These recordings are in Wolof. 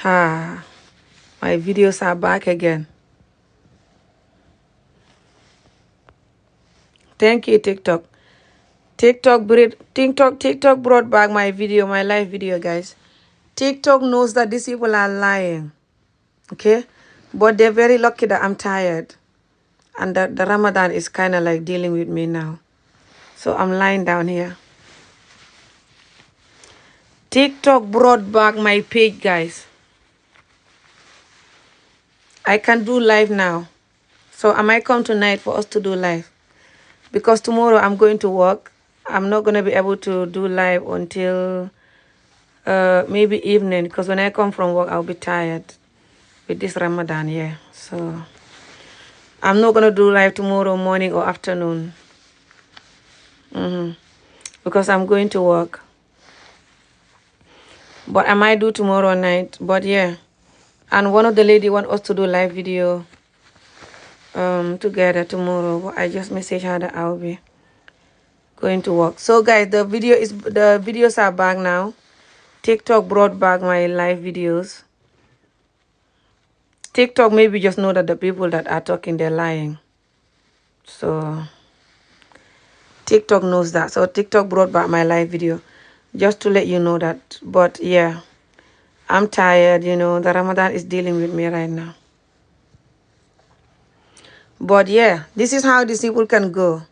Ah, my videos are back again. Thank you, TikTok. TikTok brought back my video, my live video, guys. TikTok knows that these people are lying, okay? But they're very lucky that I'm tired and that the Ramadan is kind of like dealing with me now. So I'm lying down here. TikTok brought back my page, guys. I can do live now. So I might come tonight for us to do live. Because tomorrow I'm going to work. I'm not going to be able to do live until maybe evening. Because when I come from work, I'll be tired with this Ramadan, yeah. So I'm not going to do live tomorrow morning or afternoon. Because I'm going to work. But I might do tomorrow night. But yeah. And one of the lady want us to do live video together tomorrow. But I just messaged her that I'll be going to work. So guys, the videos are back now. TikTok brought back my live videos. TikTok maybe just know that the people that are talking, they're lying. So TikTok knows that. So TikTok brought back my live video just to let you know that. But yeah, I'm tired, you know. The Ramadan is dealing with me right now. But yeah, this is how these people can go.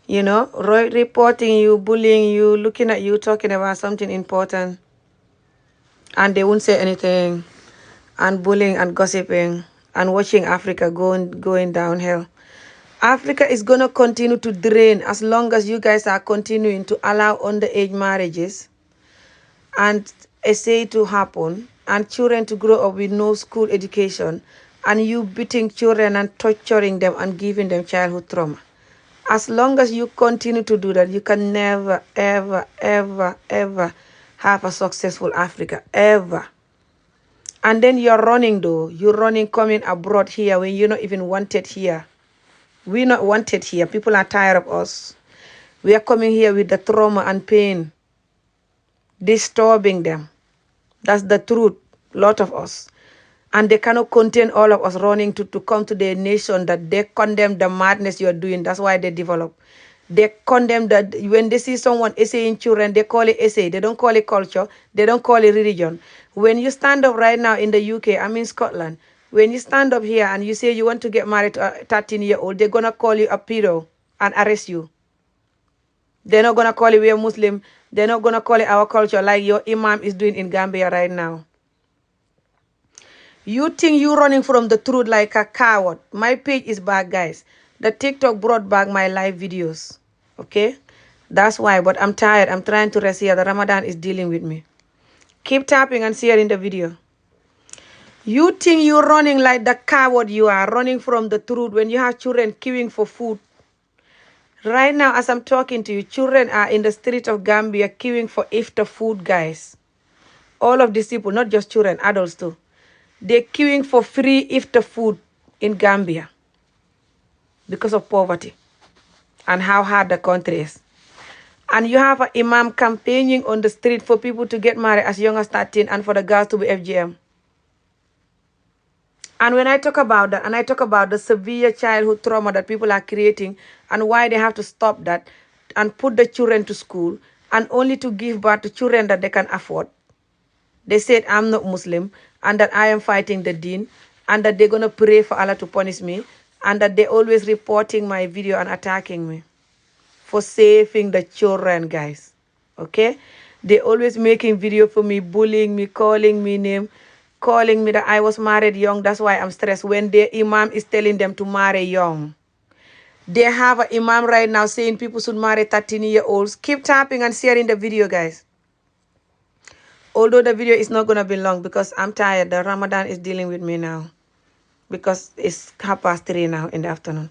You know, reporting you, bullying you, looking at you, talking about something important. And they won't say anything. And bullying and gossiping and watching Africa going downhill. Africa is going to continue to drain as long as you guys are continuing to allow underage marriages and essay to happen and children to grow up with no school education and you beating children and torturing them and giving them childhood trauma. As long as you continue to do that, you can never, ever, ever, ever have a successful Africa, ever. And then you're running though. You're running, coming abroad here when you're not even wanted here. We're not wanted here. People are tired of us. We are coming here with the trauma and pain. Disturbing them. That's the truth. A lot of us. And they cannot contain all of us running to come to their nation that they condemn the madness you're doing. That's why they develop. They condemn that when they see someone essaying children, they call it essay. They don't call it culture. They don't call it religion. When you stand up right now in the UK, I'm in Scotland. When you stand up here and you say you want to get married to a 13-year-old, they're going to call you a pedo and arrest you. They're not going to call you we're Muslim. They're not going to call it our culture like your imam is doing in Gambia right now. You think you're running from the truth like a coward. My page is back, guys. The TikTok brought back my live videos. Okay? That's why. But I'm tired. I'm trying to rest here. The Ramadan is dealing with me. Keep tapping and sharing the video. You think you're running like the coward you are, running from the truth when you have children queuing for food. Right now, as I'm talking to you, children are in the street of Gambia queuing for iftar food, guys. All of these people, not just children, adults too. They're queuing for free iftar food in Gambia because of poverty and how hard the country is. And you have an imam campaigning on the street for people to get married as young as 13 and for the girls to be FGM. And when I talk about that, and I talk about the severe childhood trauma that people are creating and why they have to stop that and put the children to school and only to give birth to children that they can afford. They said I'm not Muslim and that I am fighting the deen and that they're going to pray for Allah to punish me and that they're always reporting my video and attacking me for saving the children, guys. Okay? They're always making video for me, bullying me, calling me name, calling me that I was married young. That's why I'm stressed when their imam is telling them to marry young. They have an imam right now saying people should marry 13-year-olds. Keep tapping and sharing the video, guys. Although the video is not going to be long because I'm tired. The Ramadan is dealing with me now. Because it's 3:30 now in the afternoon.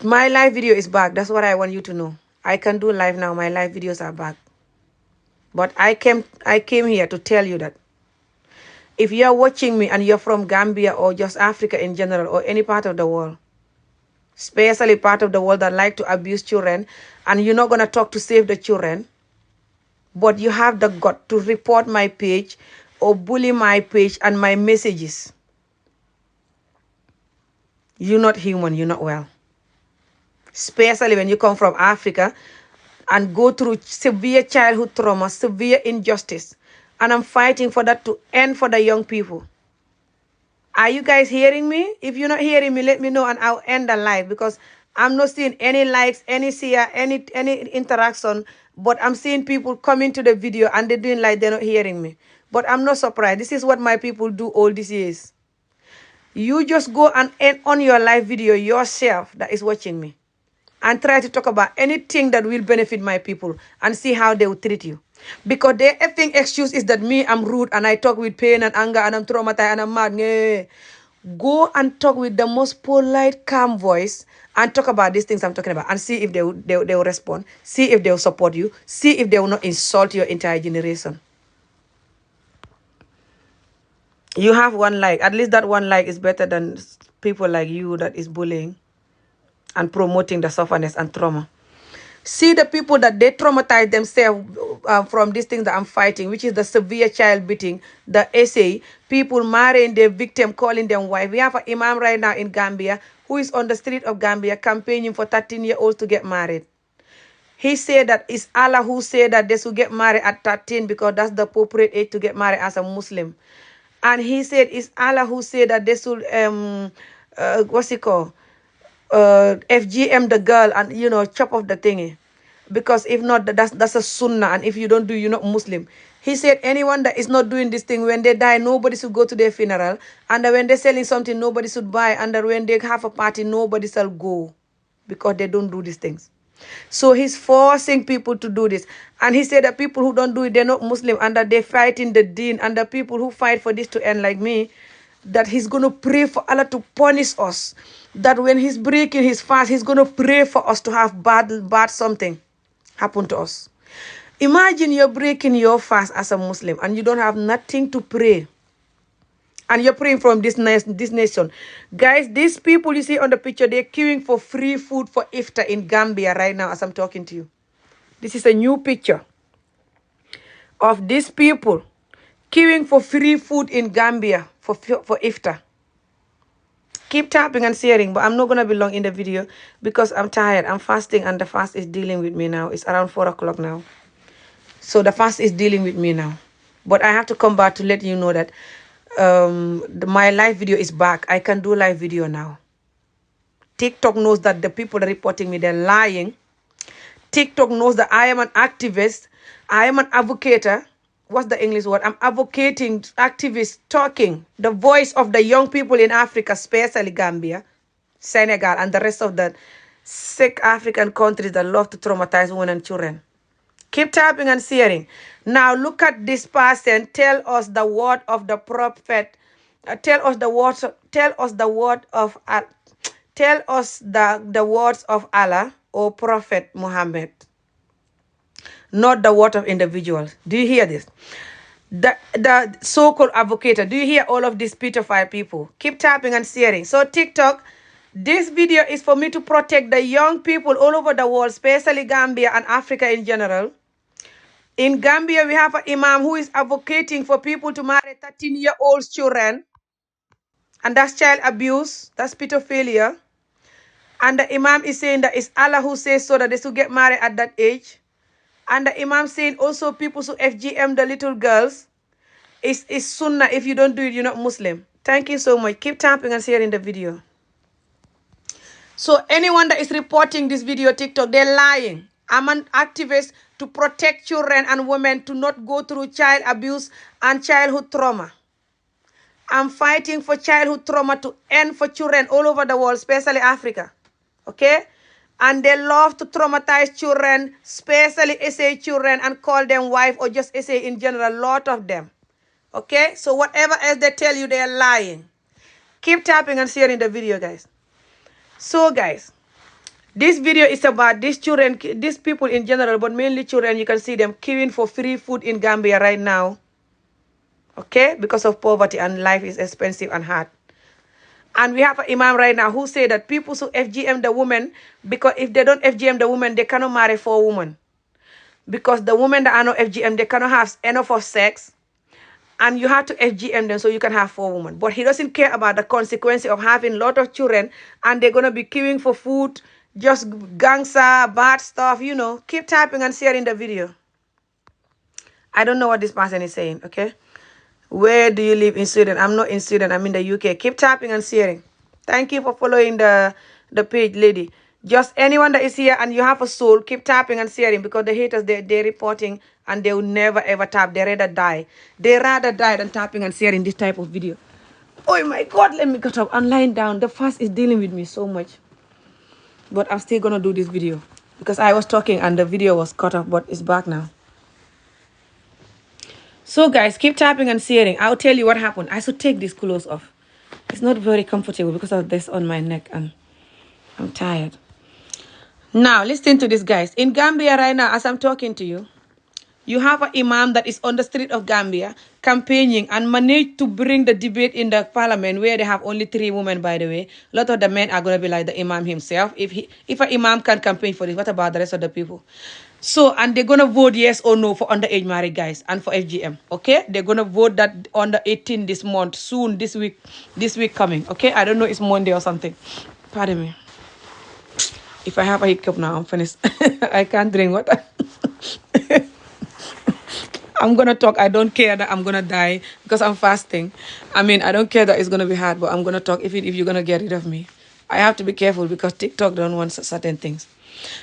My live video is back. That's what I want you to know. I can do live now. My live videos are back. But I came here to tell you that if you're watching me and you're from Gambia or just Africa in general or any part of the world, especially part of the world that like to abuse children, and you're not going to talk to save the children, but you have the gut to report my page or bully my page and my messages, you're not human, you're not well. Especially when you come from Africa and go through severe childhood trauma, severe injustice. And I'm fighting for that to end for the young people. Are you guys hearing me? If you're not hearing me, let me know and I'll end the live, because I'm not seeing any likes, any share, any interaction, but I'm seeing people coming to the video and they're doing like they're not hearing me. But I'm not surprised. This is what my people do all these years. You just go and end on your live video yourself that is watching me and try to talk about anything that will benefit my people and see how they will treat you. Because their effing excuse is that me, I'm rude and I talk with pain and anger and I'm traumatized and I'm mad. Go and talk with the most polite, calm voice and talk about these things I'm talking about and see if they will respond, see if they will support you, see if they will not insult your entire generation. You have one like. At least that one like is better than people like you that is bullying and promoting the sufferness and trauma. See the people that they traumatize themselves from these things that I'm fighting, which is the severe child beating, the essay, people marrying their victim, calling them wife. We have an imam right now in Gambia who is on the street of Gambia campaigning for 13-year-olds to get married. He said that it's Allah who said that they should get married at 13 because that's the appropriate age to get married as a Muslim. And he said it's Allah who said that they should, what's it called? FGM the girl and, you know, chop off the thingy. Because if not, that's a sunnah. And if you don't do, you're not Muslim. He said anyone that is not doing this thing, when they die, nobody should go to their funeral. And when they're selling something, nobody should buy. And when they have a party, nobody shall go. Because they don't do these things. So he's forcing people to do this. And he said that people who don't do it, they're not Muslim. And that they're fighting the deen. And the people who fight for this to end like me, that he's going to pray for Allah to punish us. That when he's breaking his fast, he's going to pray for us to have bad something happen to us. Imagine you're breaking your fast as a Muslim and you don't have nothing to pray. And you're praying from this nation. Guys, these people you see on the picture, they're queuing for free food for iftar in Gambia right now as I'm talking to you. This is a new picture of these people queuing for free food in Gambia for iftar. Keep tapping and sharing, but I'm not going to be long in the video because I'm tired. I'm fasting and the fast is dealing with me now. It's around 4 o'clock now. So the fast is dealing with me now. But I have to come back to let you know that my live video is back. I can do live video now. TikTok knows that the people are reporting me, they're lying. TikTok knows that I am an activist. I am an advocate. What's the English word? I'm advocating, activist, talking, the voice of the young people in Africa, especially Gambia, Senegal, and the rest of the sick African countries that love to traumatize women and children. Keep tapping and sharing. Now look at this person. Tell us the word of the prophet. Tell us the words of Allah or Prophet Muhammad. Not the word of individuals. Do you hear this? The so-called advocate. Do you hear all of these pedophile people? Keep tapping and sharing. So TikTok, this video is for me to protect the young people all over the world, especially Gambia and Africa in general. In Gambia, we have an imam who is advocating for people to marry 13-year-old children. And that's child abuse. That's pedophilia. And the imam is saying that it's Allah who says so that they should get married at that age. And the imam saying also people should FGM the little girls. It's sunnah. If you don't do it, you're not Muslim. Thank you so much. Keep tapping and sharing the video. So anyone that is reporting this video TikTok, they're lying. I'm an activist to protect children and women to not go through child abuse and childhood trauma. I'm fighting for childhood trauma to end for children all over the world, especially Africa. Okay? And they love to traumatize children, especially SA children, and call them wife or just SA in general, a lot of them. Okay? So whatever else they tell you, they are lying. Keep tapping and sharing the video, guys. So, guys, this video is about these children, these people in general, but mainly children. You can see them queuing for free food in Gambia right now. Okay? Because of poverty and life is expensive and hard. And we have an imam right now who say that people should FGM the women because if they don't FGM the women, they cannot marry 4 women. Because the women that are not FGM, they cannot have enough of sex. and you have to FGM them so you can have 4 women. But he doesn't care about the consequences of having a lot of children and they're going to be queuing for food, just gangster, bad stuff, you know. Keep typing and sharing the video. I don't know what this person is saying, okay? Where do you live in Sweden? I'm not in Sweden. I'm in the UK. Keep tapping and sharing. Thank you for following the page, lady. Just anyone that is here and you have a soul, keep tapping and sharing because the haters, they're reporting and they will never ever tap. They rather die. They rather die than tapping and sharing this type of video. Oh my God, let me get up. I'm lying down. The fast is dealing with me so much. But I'm still going to do this video because I was talking and the video was cut off, but it's back now. So guys, keep tapping and sharing. I'll tell you what happened. I should take these clothes off. It's not very comfortable because of this on my neck and I'm tired. Now, listen to this, guys. In Gambia right now, as I'm talking to you, you have an imam that is on the street of Gambia campaigning and managed to bring the debate in the parliament where they have only 3 women, by the way. A lot of the men are going to be like the imam himself. If an imam can campaign for this, what about the rest of the people? So, and they're going to vote yes or no for underage marriage, guys, and for FGM, okay? They're going to vote that under 18 this month, soon, this week coming, okay? I don't know, it's Monday or something. Pardon me. If I have a hiccup now, I'm finished. I can't drink water. I'm going to talk. I don't care that I'm going to die because I'm fasting. I mean, I don't care that it's going to be hard, but I'm going to talk if you're going to get rid of me. I have to be careful because TikTok don't want certain things.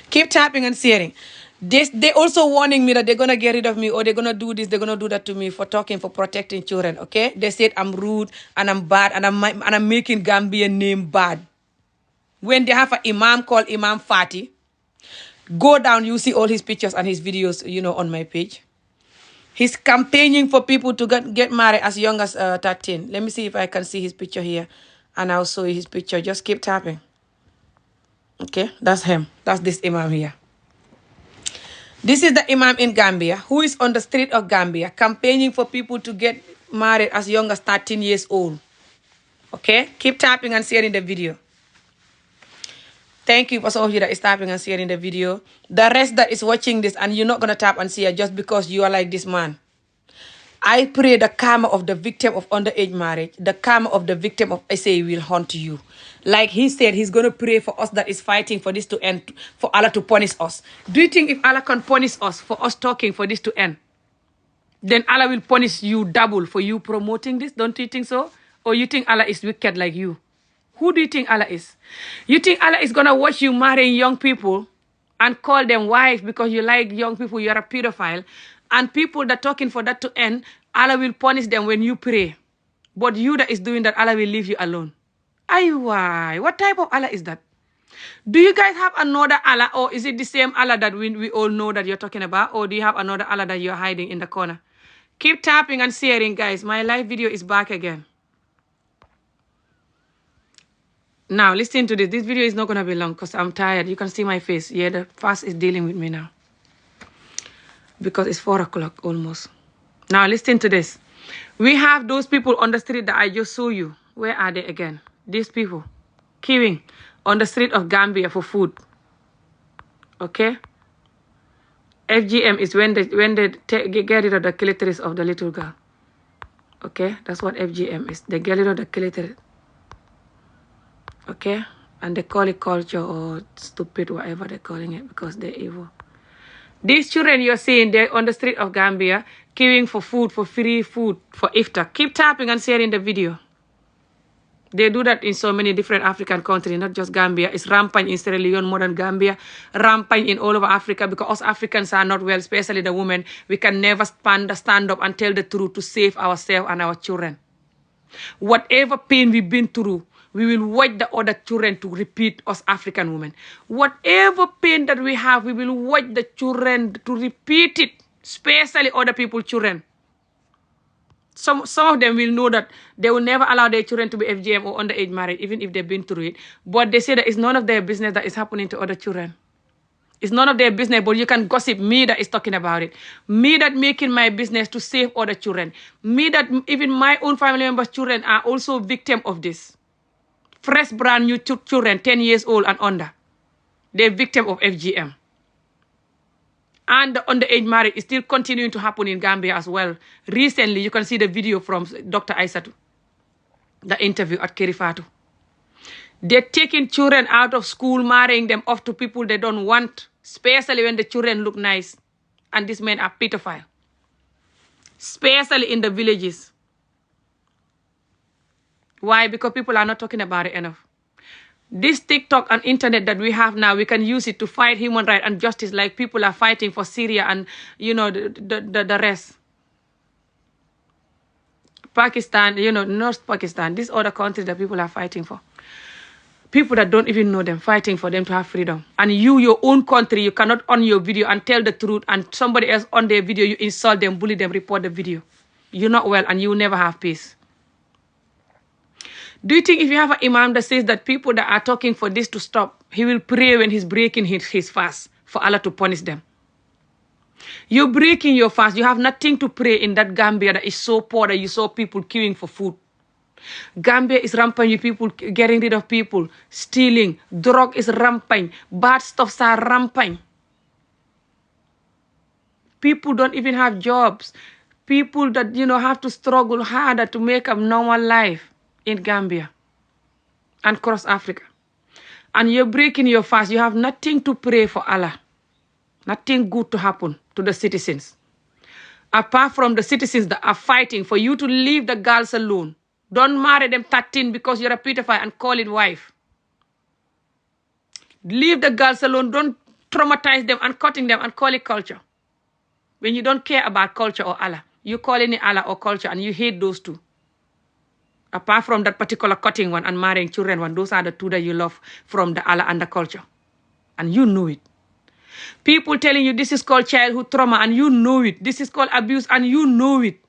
Keep tapping and sharing. They also warning me that they're going to get rid of me or they're going to do this, they're going to do that to me for talking, for protecting children, okay? They said I'm rude and I'm bad and I'm making Gambian name bad. When they have an imam called Imam Fati, go down, you see all his pictures and his videos, you know, on my page. He's campaigning for people to get married as young as 13. Let me see if I can see his picture here and I'll show you his picture. Just keep tapping. Okay, that's him. That's this imam here. This is the imam in Gambia who is on the street of Gambia campaigning for people to get married as young as 13 years old. Okay? Keep tapping and sharing the video. Thank you for some of you that is tapping and sharing the video. The rest that is watching this and you're not going to tap and share just because you are like this man. I pray the karma of the victim of underage marriage, the karma of the victim of SA will haunt you. Like he said, he's going to pray for us that is fighting for this to end, for Allah to punish us. Do you think if Allah can punish us for us talking for this to end, then Allah will punish you double for you promoting this? Don't you think so? Or you think Allah is wicked like you? Who do you think Allah is? You think Allah is going to watch you marrying young people and call them wife because you like young people, you're a pedophile, and people that talking for that to end, Allah will punish them when you pray. But you that is doing that, Allah will leave you alone. Why? What type of Allah is that? Do you guys have another Allah, or is it the same Allah that we all know that you're talking about? Or do you have another Allah that you're hiding in the corner? Keep tapping and sharing, guys. My live video is back again. Now, listen to this. This video is not going to be long because I'm tired. You can see my face. Yeah, the fast is dealing with me now. Because it's 4 o'clock almost. Now, listen to this. We have those people on the street that I just saw you. Where are they again? These people queuing on the street of Gambia for food. Okay? FGM is when they get rid of the clitoris of the little girl. Okay? That's what FGM is. They get rid of the clitoris. Okay? And they call it culture or stupid, whatever they're calling it, because they're evil. These children you're seeing, they're on the street of Gambia, queuing for food, for free food, for iftar. Keep tapping and sharing the video. They do that in so many different African countries, not just Gambia. It's rampant in Sierra Leone, modern Gambia, rampant in all over Africa, because us Africans are not well, especially the women. We can never stand up and tell the truth to save ourselves and our children. Whatever pain we've been through, we will watch the other children to repeat us African women. Whatever pain that we have, we will watch the children to repeat it, especially other people's children. Some of them will know that they will never allow their children to be FGM or underage marriage, even if they've been through it. But they say that it's none of their business that is happening to other children. It's none of their business, but you can gossip me that is talking about it. Me that making my business to save other children. Me that even my own family members' children are also victim of this. Fresh brand new children, 10 years old and under. They're victim of FGM. And the underage marriage is still continuing to happen in Gambia as well. Recently, you can see the video from Dr. Aissatou, the interview at Kerifatu. They're taking children out of school, marrying them off to people they don't want, especially when the children look nice. And these men are pedophile, especially in the villages. Why? Because people are not talking about it enough. This TikTok and internet that we have now, we can use it to fight human rights and justice like people are fighting for Syria and, you know, the rest. Pakistan, you know, North Pakistan, these other countries that people are fighting for. People that don't even know them, fighting for them to have freedom. And you, your own country, you cannot on your video and tell the truth, and somebody else on their video, you insult them, bully them, report the video. You're not well and you will never have peace. Do you think if you have an imam that says that people that are talking for this to stop, he will pray when he's breaking his fast for Allah to punish them? You're breaking your fast. You have nothing to pray in that Gambia that is so poor that you saw people queuing for food. Gambia is rampant with people getting rid of people, stealing. Drug is rampant. Bad stuffs are rampant. People don't even have jobs. People that, you know, have to struggle harder to make a normal life in Gambia and across Africa. And you're breaking your fast. You have nothing to pray for Allah. Nothing good to happen to the citizens. Apart from the citizens that are fighting for you to leave the girls alone. Don't marry them 13 because you're a pedophile and call it wife. Leave the girls alone. Don't traumatize them and cutting them and call it culture. When you don't care about culture or Allah, you call it Allah or culture and you hate those two. Apart from that particular cutting one and marrying children one, those are the two that you love from the Allah and the culture. And you know it. People telling you this is called childhood trauma and you know it. This is called abuse and you know it.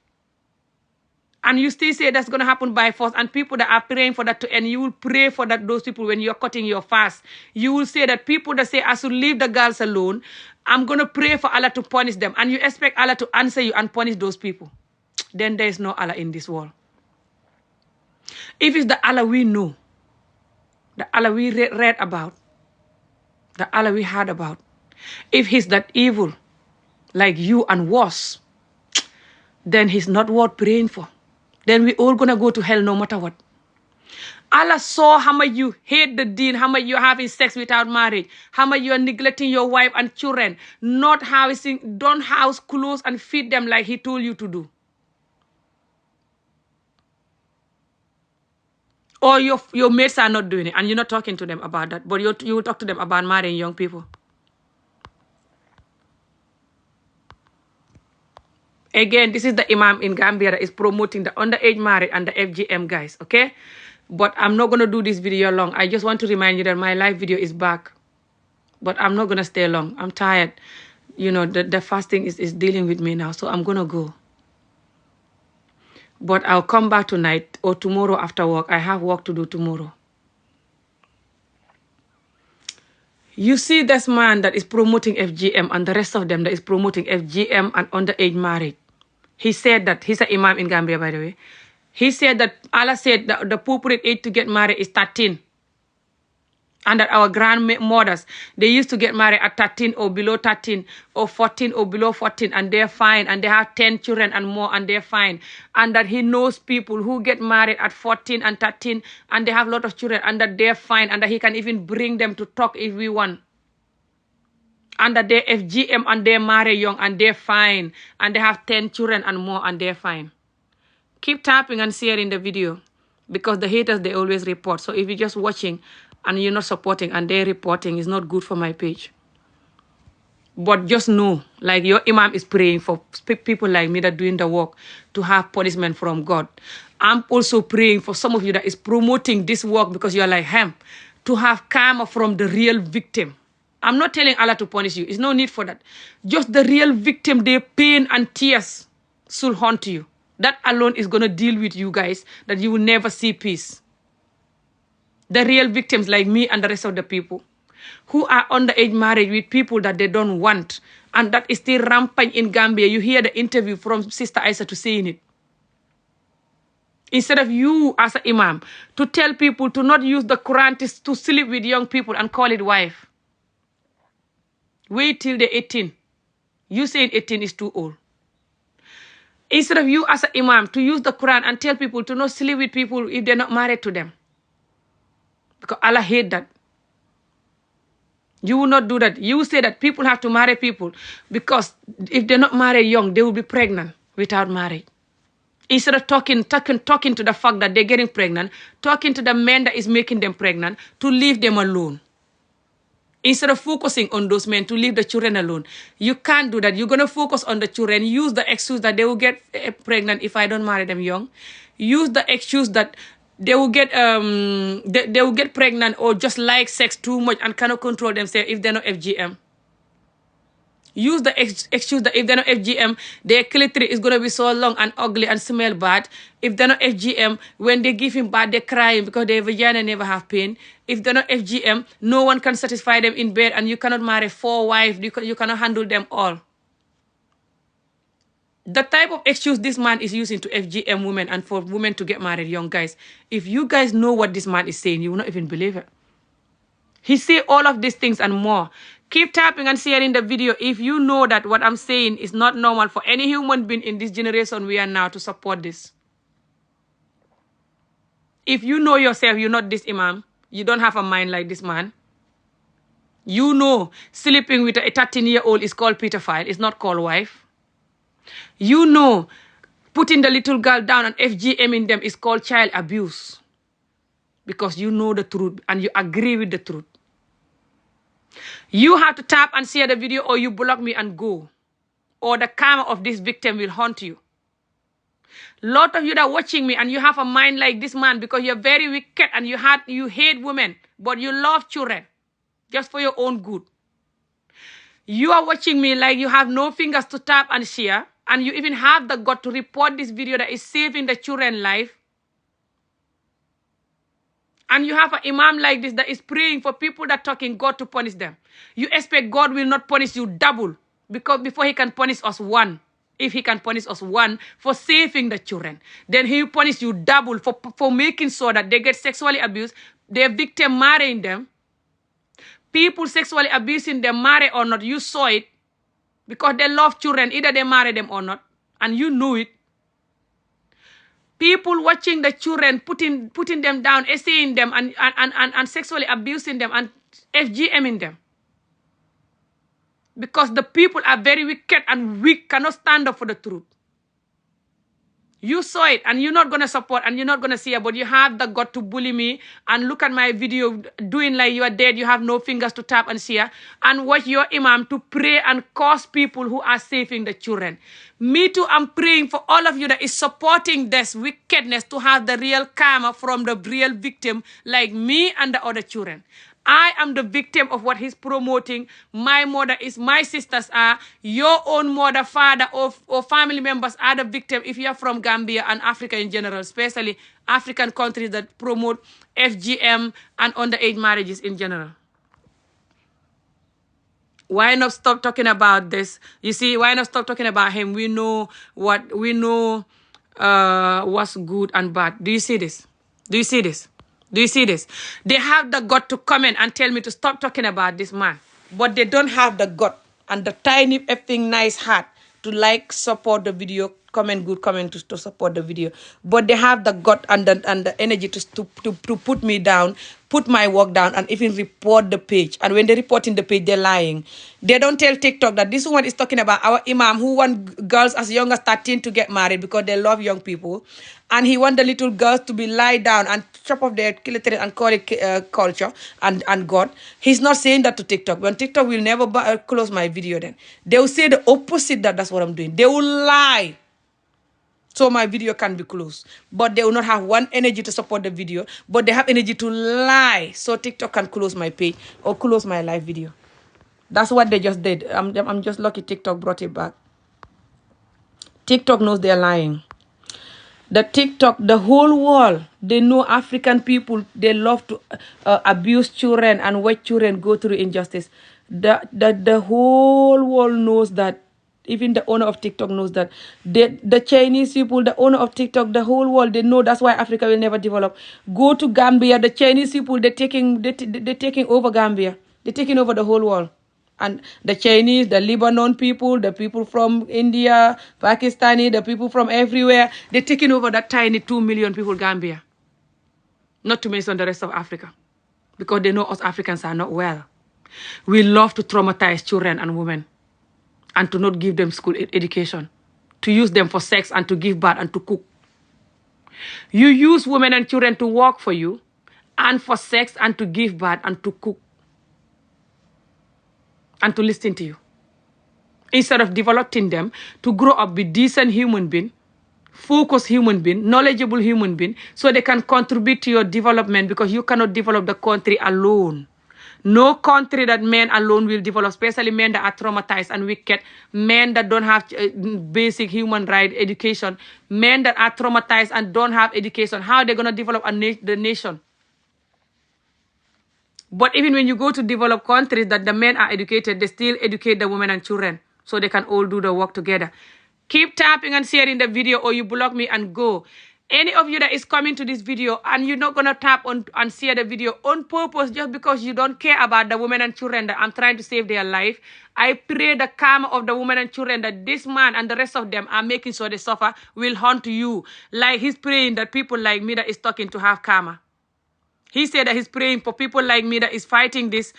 And you still say that's going to happen by force. And people that are praying for that to end, you will pray for that. Those people, when you're cutting your fast, you will say that people that say, I should leave the girls alone, I'm going to pray for Allah to punish them. And you expect Allah to answer you and punish those people. Then there is no Allah in this world. If it's the Allah we know, the Allah we read about, the Allah we heard about, if he's that evil, like you and worse, then he's not worth praying for. Then we all gonna go to hell no matter what. Allah saw how much you hate the deen, how much you're having sex without marriage, how much you're neglecting your wife and children, not housing, don't house, clothes, and feed them like he told you to do. Or your mates are not doing it, and you're not talking to them about that, but you will talk to them about marrying young people. Again, this is the imam in Gambia that is promoting the underage marriage and the FGM guys, okay? But I'm not going to do this video long. I just want to remind you that my live video is back. But I'm not going to stay long. I'm tired. You know, the fasting is dealing with me now, so I'm going to go. But I'll come back tonight or tomorrow after work. I have work to do tomorrow. You see this man that is promoting FGM and the rest of them that is promoting FGM and underage marriage. He said that, he's an imam in Gambia, by the way. He said that Allah said that the appropriate age to get married is 13. And that our grandmothers, they used to get married at 13 or below 13 or 14 or below 14 and they're fine and they have 10 children and more and they're fine. And that he knows people who get married at 14 and 13 and they have a lot of children and that they're fine and that he can even bring them to talk if we want. And that they're FGM and they marry young and they're fine and they have 10 children and more and they're fine. Keep tapping and sharing the video because the haters, they always report. So if you're just watching and you're not supporting and they're reporting, it's not good for my page. But just know, like your imam is praying for people like me that are doing the work to have punishment from God. I'm also praying for some of you that is promoting this work because you're like him, to have karma from the real victim. I'm not telling Allah to punish you. It's no need for that. Just the real victim, their pain and tears should haunt you. That alone is going to deal with you guys, that you will never see peace. The real victims like me and the rest of the people who are underage marriage with people that they don't want. And that is still rampant in Gambia. You hear the interview from Sister Aissatou saying it. Instead of you as an imam to tell people to not use the Quran to sleep with young people and call it wife. Wait till they're 18. You saying 18 is too old. Instead of you as an imam to use the Quran and tell people to not sleep with people if they're not married to them. Because Allah hate that. You will not do that. You will say that people have to marry people because if they're not married young, they will be pregnant without marriage. Instead of talking to the fact that they're getting pregnant, talking to the man that is making them pregnant to leave them alone. Instead of focusing on those men to leave the children alone. You can't do that. You're going to focus on the children. Use the excuse that they will get pregnant if I don't marry them young. Use the excuse that they will get pregnant or just like sex too much and cannot control themselves if they're not FGM. Use the excuse that if they're not FGM, their clitoris is going to be so long and ugly and smell bad. If they're not FGM, when they give him bad, they're crying because their vagina never have pain. If they're not FGM, no one can satisfy them in bed and you cannot marry 4 wives. You cannot handle them all. The type of excuse this man is using to FGM women and for women to get married, young guys. If you guys know what this man is saying, you will not even believe it. He say all of these things and more. Keep tapping and sharing the video if you know that what I'm saying is not normal for any human being in this generation we are now to support this. If you know yourself, you're not this imam, you don't have a mind like this man. You know sleeping with a 13-year-old is called pedophile, it's not called wife. You know putting the little girl down and FGM in them is called child abuse. Because you know the truth and you agree with the truth. You have to tap and share the video or you block me and go. Or the karma of this victim will haunt you. Lot of you that are watching me and you have a mind like this man because you're very wicked and you hate women, but you love children just for your own good. You are watching me like you have no fingers to tap and share, and you even have the gut to report this video that is saving the children's life. And you have an imam like this that is praying for people that talking God to punish them. You expect God will not punish you double because before he can punish us one. If he can punish us one for saving the children, then he will punish you double for making sure that they get sexually abused, their victim marrying them, people sexually abusing them, marry or not, you saw it because they love children, either they marry them or not, and you knew it. People watching the children, putting them down, essaying them, and sexually abusing them, and FGMing them. Because the people are very wicked and weak, cannot stand up for the truth. You saw it, and you're not going to support, and you're not going to see it, but you have the gut to bully me, and look at my video, doing like you are dead, you have no fingers to tap and share, and watch your imam to pray and curse people who are saving the children. Me too, I'm praying for all of you that is supporting this wickedness to have the real karma from the real victim, like me and the other children. I am the victim of what he's promoting. My mother is, my sisters are, your own mother, father, or family members are the victim if you are from Gambia and Africa in general, especially African countries that promote FGM and underage marriages in general. Why not stop talking about this? You see, why not stop talking about him? We know what's good and bad. Do you see this? Do you see this? Do you see this? They have the gut to comment and tell me to stop talking about this man. But they don't have the gut and the tiny effing nice heart to like, support the video, comment good, comment to support the video. But they have the gut and the energy to put me down, put my work down, and even report the page. And when they're reporting the page, they're lying. They don't tell TikTok that this one is talking about our imam who want girls as young as 13 to get married because they love young people. And he want the little girls to be lie down and chop off their clitoris and call it culture and God. He's not saying that to TikTok. When TikTok will never close my video then. They will say the opposite that's what I'm doing. They will lie. So my video can be closed. But they will not have one energy to support the video. But they have energy to lie. So TikTok can close my page or close my live video. That's what they just did. I'm just lucky TikTok brought it back. TikTok knows they're lying. The TikTok, the whole world, they know African people, they love to abuse children and watch children go through injustice. The whole world knows that. Even the owner of TikTok knows that. The Chinese people, the owner of TikTok, the whole world, they know that's why Africa will never develop. Go to Gambia, the Chinese people, they're taking over Gambia. They're taking over the whole world. And the Chinese, the Lebanon people, the people from India, Pakistani, the people from everywhere, they're taking over that tiny 2 million people Gambia. Not to mention the rest of Africa. Because they know us Africans are not well. We love to traumatize children and women and to not give them school education, to use them for sex and to give birth and to cook. You use women and children to work for you and for sex and to give birth and to cook and to listen to you. Instead of developing them to grow up with decent human being, focused human being, knowledgeable human being, so they can contribute to your development, because you cannot develop the country alone. No country that men alone will develop, especially men that are traumatized and wicked, men that don't have basic human right education, men that are traumatized and don't have education. How are they going to develop the nation? But even when you go to developed countries that the men are educated, they still educate the women and children so they can all do the work together. Keep tapping and sharing the video, or you block me and go. Any of you that is coming to this video and you're not going to tap on and share the video on purpose just because you don't care about the women and children that I'm trying to save their life, I pray the karma of the women and children that this man and the rest of them are making sure they suffer will haunt you. Like he's praying that people like me that is talking to have karma. He said that he's praying for people like me that is fighting this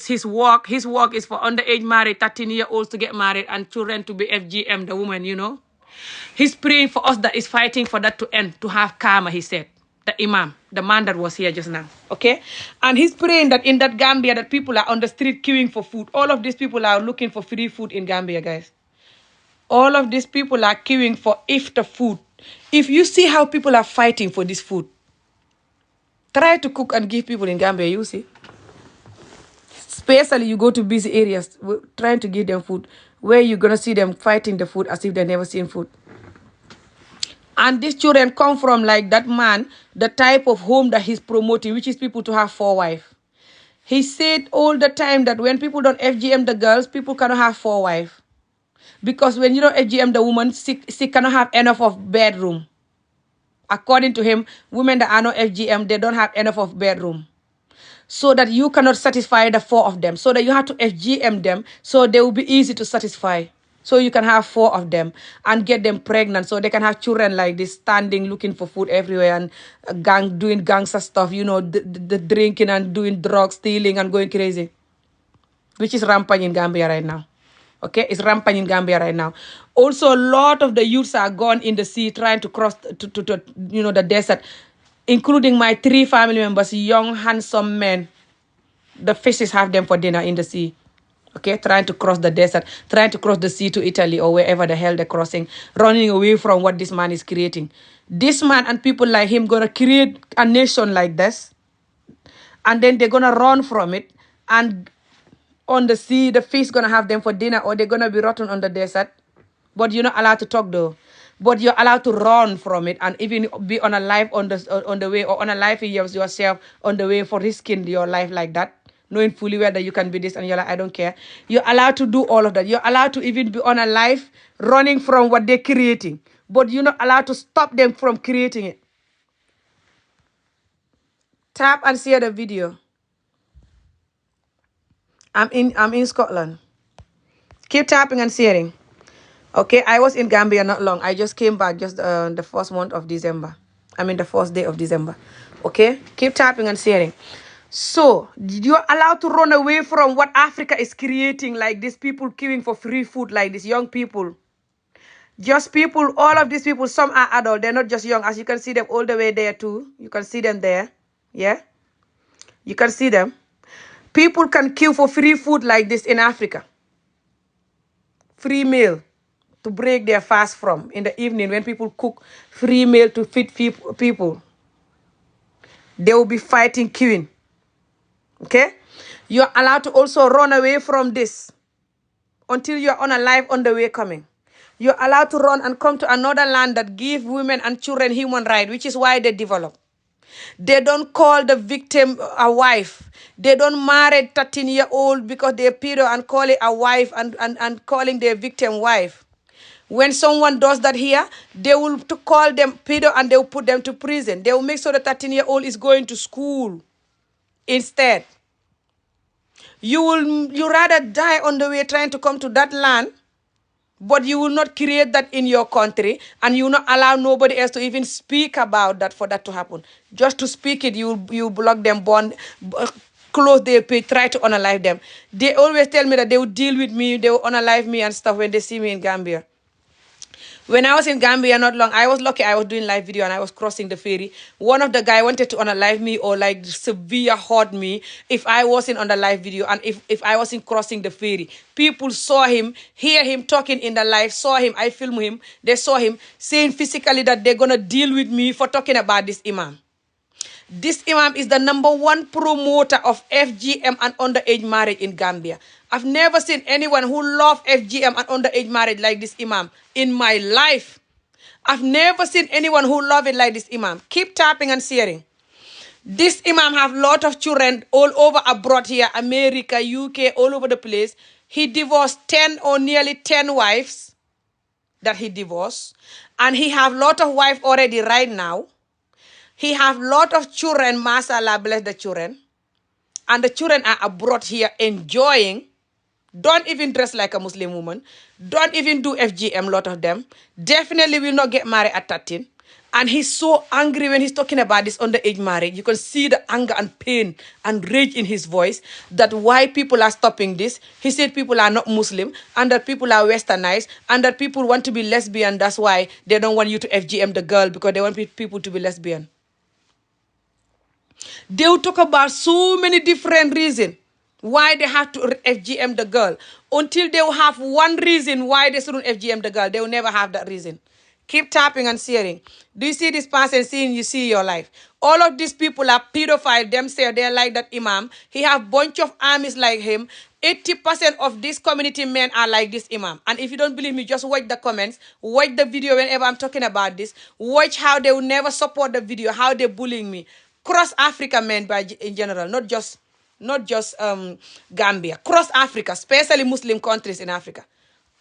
his work. His work is for underage married, 13-year-olds to get married and children to be FGM, the woman, you know. He's praying for us that is fighting for that to end, to have karma, he said. The imam, the man that was here just now, okay? And he's praying that in that Gambia that people are on the street queuing for food. All of these people are looking for free food in Gambia, guys. All of these people are queuing for iftar food. If you see how people are fighting for this food, try to cook and give people in Gambia, you see. Especially you go to busy areas, trying to give them food, where you're going to see them fighting the food as if they've never seen food. And these children come from like that man, the type of home that he's promoting, which is people to have 4 wives. He said all the time that when people don't FGM the girls, people cannot have 4 wives. Because when you don't FGM the woman, she cannot have enough of bedroom. According to him, women that are not FGM, they don't have enough of bedroom. So that you cannot satisfy the 4 of them. So that you have to FGM them, so they will be easy to satisfy. So you can have 4 of them and get them pregnant, so they can have children like this, standing, looking for food everywhere and doing gangster stuff, you know, the drinking and doing drugs, stealing and going crazy. Which is rampant in Gambia right now. Okay, it's rampant in Gambia right now. Also, a lot of the youths are gone in the sea trying to cross to you know, the desert, including my 3 family members, young, handsome men. The fishes have them for dinner in the sea. Okay, trying to cross the desert, trying to cross the sea to Italy or wherever the hell they're crossing, running away from what this man is creating. This man and people like him gonna create a nation like this, and then they're gonna run from it, and on the sea, the fish gonna have them for dinner, or they're gonna be rotten on the desert. But you're not allowed to talk though. But you're allowed to run from it and even be on a life on the way, or on a life yourself on the way for risking your life like that, knowing fully well that you can be this and you're like, I don't care. You're allowed to do all of that. You're allowed to even be on a life running from what they're creating. But you're not allowed to stop them from creating it. Tap and share the video. I'm in Scotland. Keep tapping and sharing. Okay, I was in Gambia not long. I just came back just the first month of December. I mean the first day of December. Okay, keep tapping and sharing. So, you're allowed to run away from what Africa is creating, like these people queuing for free food, like these young people. Just people, all of these people, some are adult, they're not just young. As you can see them all the way there too. You can see them there. Yeah? You can see them. People can queue for free food like this in Africa. Free meal to break their fast from in the evening when people cook free meal to feed people. They will be fighting queuing. Okay? You're allowed to also run away from this until you're on a life on the way coming. You're allowed to run and come to another land that give women and children human rights, which is why they develop. They don't call the victim a wife. They don't marry 13-year-old because they're pedo and call it a wife and calling their victim wife. When someone does that here, they will call them pedo and they will put them to prison. They will make sure the 13-year-old is going to school instead. You rather die on the way trying to come to that land, but you will not create that in your country, and you will not allow nobody else to even speak about that for that to happen. Just to speak it, you block them, close their page, try to unalive them. They always tell me that they will deal with me, they will unalive me and stuff when they see me in Gambia. When I was in Gambia not long, I was lucky, I was doing live video and I was crossing the ferry. One of the guy wanted to unalive me or like severe hurt me if I wasn't on the live video and if I wasn't crossing the ferry. People saw him, hear him talking in the live, saw him, I filmed him, they saw him saying physically that they're gonna deal with me for talking about this imam. This imam is the #1 promoter of FGM and underage marriage in Gambia. I've never seen anyone who loves FGM and underage marriage like this imam in my life. I've never seen anyone who loves it like this imam. Keep tapping and sharing. This imam have lot of children all over abroad here, America, UK, all over the place. He divorced 10 or nearly 10 wives that he divorced. And he have lot of wife already right now. He have lot of children, mashallah, bless the children. And the children are abroad here enjoying. Don't even dress like a Muslim woman. Don't even do FGM, lot of them. Definitely will not get married at 13. And he's so angry when he's talking about this underage marriage. You can see the anger and pain and rage in his voice that why people are stopping this. He said people are not Muslim and that people are westernized and that people want to be lesbian. That's why they don't want you to FGM the girl because they want people to be lesbian. They will talk about so many different reasons why they have to FGM the girl. Until they will have one reason why they shouldn't FGM the girl, they will never have that reason. Keep tapping and sharing. Do you see this person seeing you see your life? All of these people are pedophiles themselves. They're like that imam. He have bunch of armies like him. 80% of this community men are like this imam. And if you don't believe me, just watch the comments. Watch the video whenever I'm talking about this. Watch how they will never support the video, how they're bullying me. Cross Africa men in general, not just Gambia. Cross Africa, especially Muslim countries in Africa.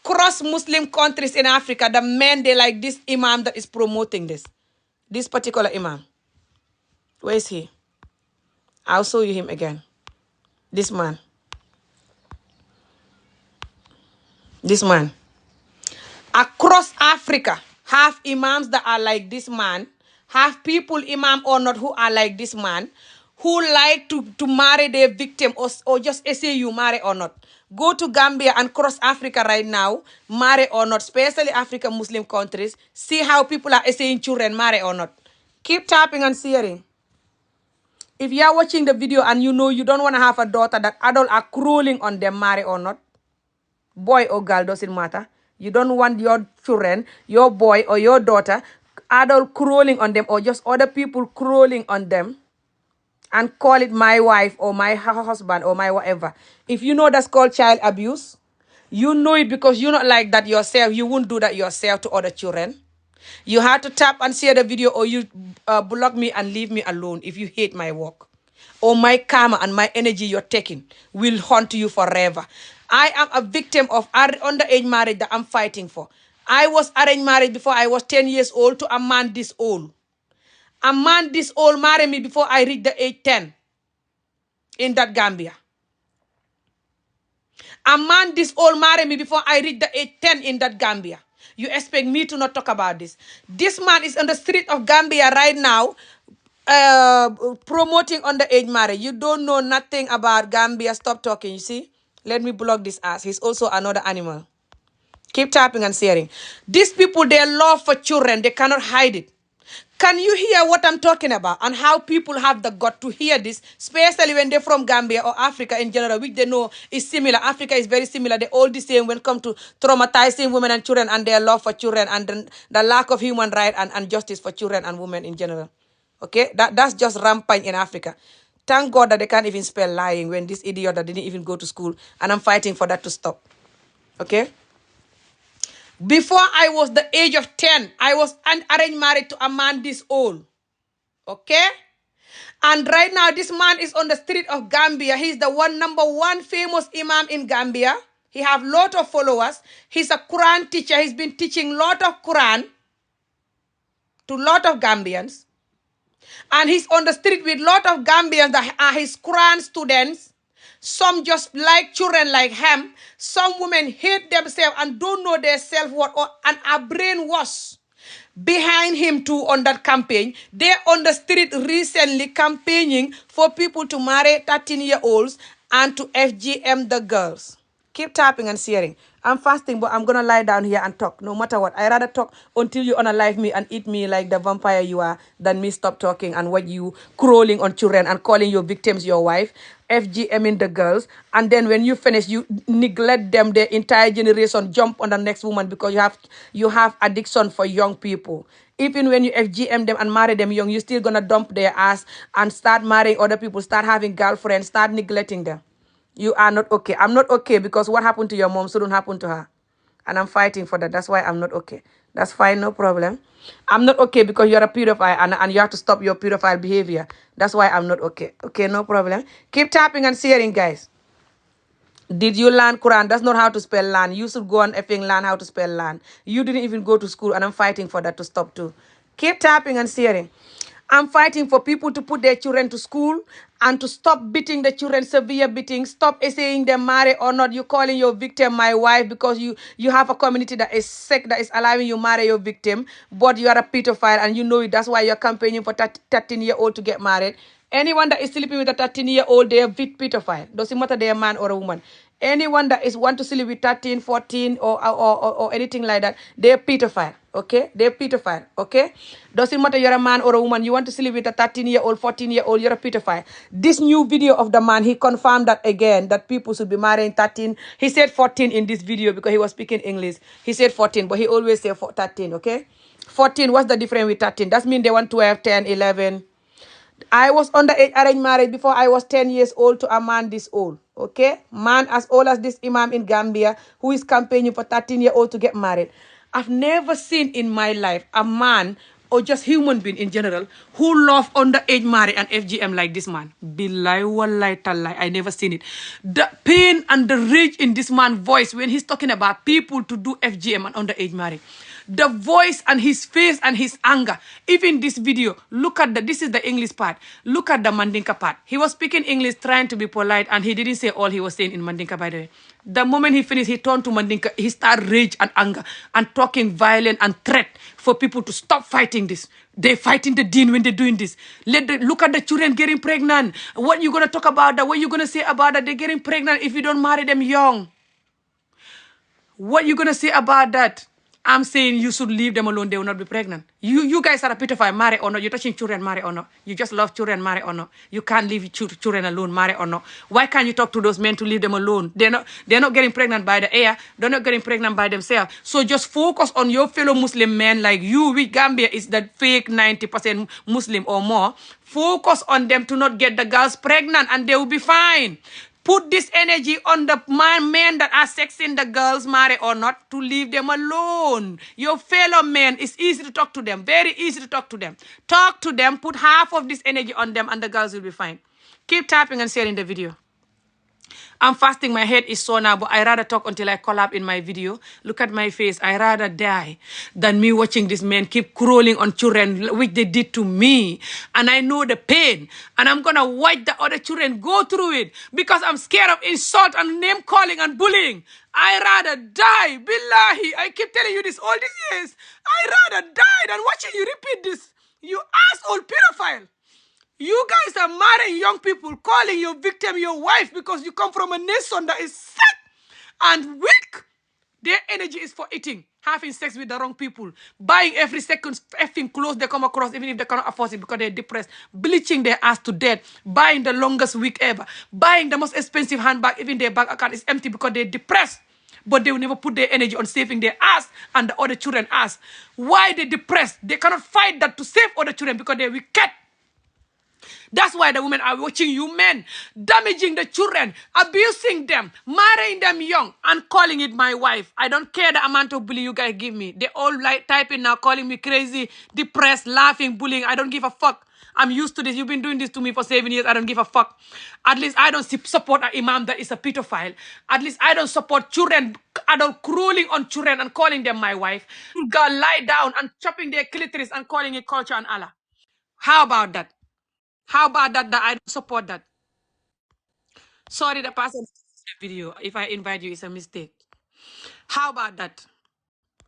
Cross Muslim countries in Africa, the men, they like this imam that is promoting this. This particular imam. Where is he? I'll show you him again. This man. This man. Across Africa, have imams that are like this man. Have people, imam or not, who are like this man, who like to marry their victim or just say you marry or not. Go to Gambia and cross Africa right now, marry or not, especially African Muslim countries. See how people are saying children marry or not. Keep tapping and sharing. If you are watching the video and you know you don't want to have a daughter that adults are crawling on them, marry or not, boy or girl, doesn't matter. You don't want your children, your boy or your daughter, adult crawling on them or just other people crawling on them and call it my wife or my husband or my whatever. If you know that's called child abuse, you know it because you're not like that yourself. You won't do that yourself to other children. You have to tap and share the video or you block me and leave me alone if you hate my work. Or my karma and my energy you're taking will haunt you forever. I am a victim of underage marriage that I'm fighting for. I was arranged marriage before I was 10 years old to a man this old. A man this old married me before I reached the age 10 in that Gambia. A man this old married me before I reached the age 10 in that Gambia. You expect me to not talk about this? This man is on the street of Gambia right now promoting underage marriage. You don't know nothing about Gambia. Stop talking, you see? Let me block this ass. He's also another animal. Keep tapping and sharing. These people, their love for children, they cannot hide it. Can you hear what I'm talking about and how people have the gut to hear this, especially when they're from Gambia or Africa in general, which they know is similar. Africa is very similar. They're all the same when it comes to traumatizing women and children and their love for children and the lack of human rights and justice for children and women in general. Okay? That's just rampant in Africa. Thank God that they can't even spell lying when this idiot that didn't even go to school, and I'm fighting for that to stop. Okay? Before I was the age of 10, I was arranged married to a man this old. Okay? And right now, this man is on the street of Gambia. He's the #1 famous imam in Gambia. He have lot of followers. He's a Quran teacher. He's been teaching lot of Quran to lot of Gambians. And he's on the street with lot of Gambians that are his Quran students. Some just like children like him. Some women hate themselves and don't know their self-worth and are brainwashed behind him too on that campaign. They on the street recently campaigning for people to marry 13-year-olds and to FGM the girls. Keep tapping and sharing. I'm fasting, but I'm gonna lie down here and talk no matter what. I rather talk until you unalive me and eat me like the vampire you are than me stop talking and what you crawling on children and calling your victims your wife, FGMing the girls, and then when you finish, you neglect them, the entire generation jump on the next woman because you have addiction for young people. Even when you FGM them and marry them young, you still gonna dump their ass and start marrying other people, start having girlfriends, start neglecting them. You are not okay. I'm not okay because what happened to your mom shouldn't happen to her. And I'm fighting for that. That's why I'm not okay. That's fine, no problem. I'm not okay because you're a pedophile and you have to stop your pedophile behavior. That's why I'm not okay. Okay, no problem. Keep tapping and sharing, guys. Did you learn Quran? That's not how to spell land. You should go and effing learn how to spell land. You didn't even go to school, and I'm fighting for that to stop too. Keep tapping and sharing. I'm fighting for people to put their children to school and to stop beating the children, severe beating. Stop saying them marry or not. You calling your victim my wife because you have a community that is sick, that is allowing you marry your victim, but you are a pedophile and you know it. That's why you're campaigning for 13-year-old to get married. Anyone that is sleeping with a 13-year-old, they are pedophile. Doesn't matter they are a man or a woman. Anyone that is want to sleep with 13, 14 or anything like that, they're pedophile. Okay? They're pedophile. Okay? Doesn't matter you're a man or a woman. You want to sleep with a 13-year-old, 14-year-old, you're a pedophile. This new video of the man, he confirmed that again, that people should be marrying 13. He said 14 in this video because he was speaking English. He said 14, but he always say 13, okay? 14, what's the difference with 13? That means they want 12, 10, 11. I was underage arranged marriage before I was 10 years old to a man this old. Okay? Man as old as this imam in Gambia who is campaigning for 13-year-old to get married. I've never seen in my life a man or just human being in general who love underage marriage and FGM like this man. Billahi wallahi tallahi. I never seen it. The pain and the rage in this man's voice when he's talking about people to do FGM and underage marriage. The voice and his face and his anger. Even this video, look at this is the English part. Look at the Mandinka part. He was speaking English, trying to be polite, and he didn't say all he was saying in Mandinka, by the way. The moment he finished, he turned to Mandinka. He started rage and anger and talking violent and threat for people to stop fighting this. They're fighting the deen when they're doing this. Look at the children getting pregnant. What you going to talk about that? What you going to say about that? They're getting pregnant if you don't marry them young. What you going to say about that? I'm saying you should leave them alone. They will not be pregnant. You guys are a pedophile, marry or not. You're touching children, marry or not. You just love children, marry or not. You can't leave children alone, marry or not. Why can't you talk to those men to leave them alone? They're not getting pregnant by the air. They're not getting pregnant by themselves. So just focus on your fellow Muslim men like you, which Gambia is the fake 90% Muslim or more. Focus on them to not get the girls pregnant and they will be fine. Put this energy on the men that are sexing the girls, marry or not, to leave them alone. Your fellow men, it's easy to talk to them. Very easy to talk to them. Talk to them, put half of this energy on them, and the girls will be fine. Keep tapping and sharing the video. I'm fasting, my head is sore now, but I rather talk until I collapse in my video. Look at my face. I rather die than me watching these men keep crawling on children, which they did to me. And I know the pain. And I'm going to watch the other children go through it because I'm scared of insult and name calling and bullying. I rather die. Billahi. I keep telling you this all these years. I rather die than watching you repeat this. You asshole pedophile. You guys are marrying young people, calling your victim your wife because you come from a nation that is sick and weak. Their energy is for eating, having sex with the wrong people, buying every second effing clothes they come across, even if they cannot afford it because they're depressed, bleaching their ass to death, buying the longest wig ever, buying the most expensive handbag, even their bank account is empty because they're depressed. But they will never put their energy on saving their ass and the other children's ass. Why they depressed? They cannot fight that to save other children because they're wicked. That's why the women are watching you men, damaging the children, abusing them, marrying them young, and calling it my wife. I don't care the amount of bullying you guys give me. They all like typing now, calling me crazy, depressed, laughing, bullying. I don't give a fuck. I'm used to this. You've been doing this to me for 7 years. I don't give a fuck. At least I don't support an imam that is a pedophile. At least I don't support children, adult crawling on children and calling them my wife. Girl, lie down and chopping their clitoris and calling it culture and Allah. How about that? How about that? That I don't support that. Sorry, the person video. If I invite you, it's a mistake. How about that?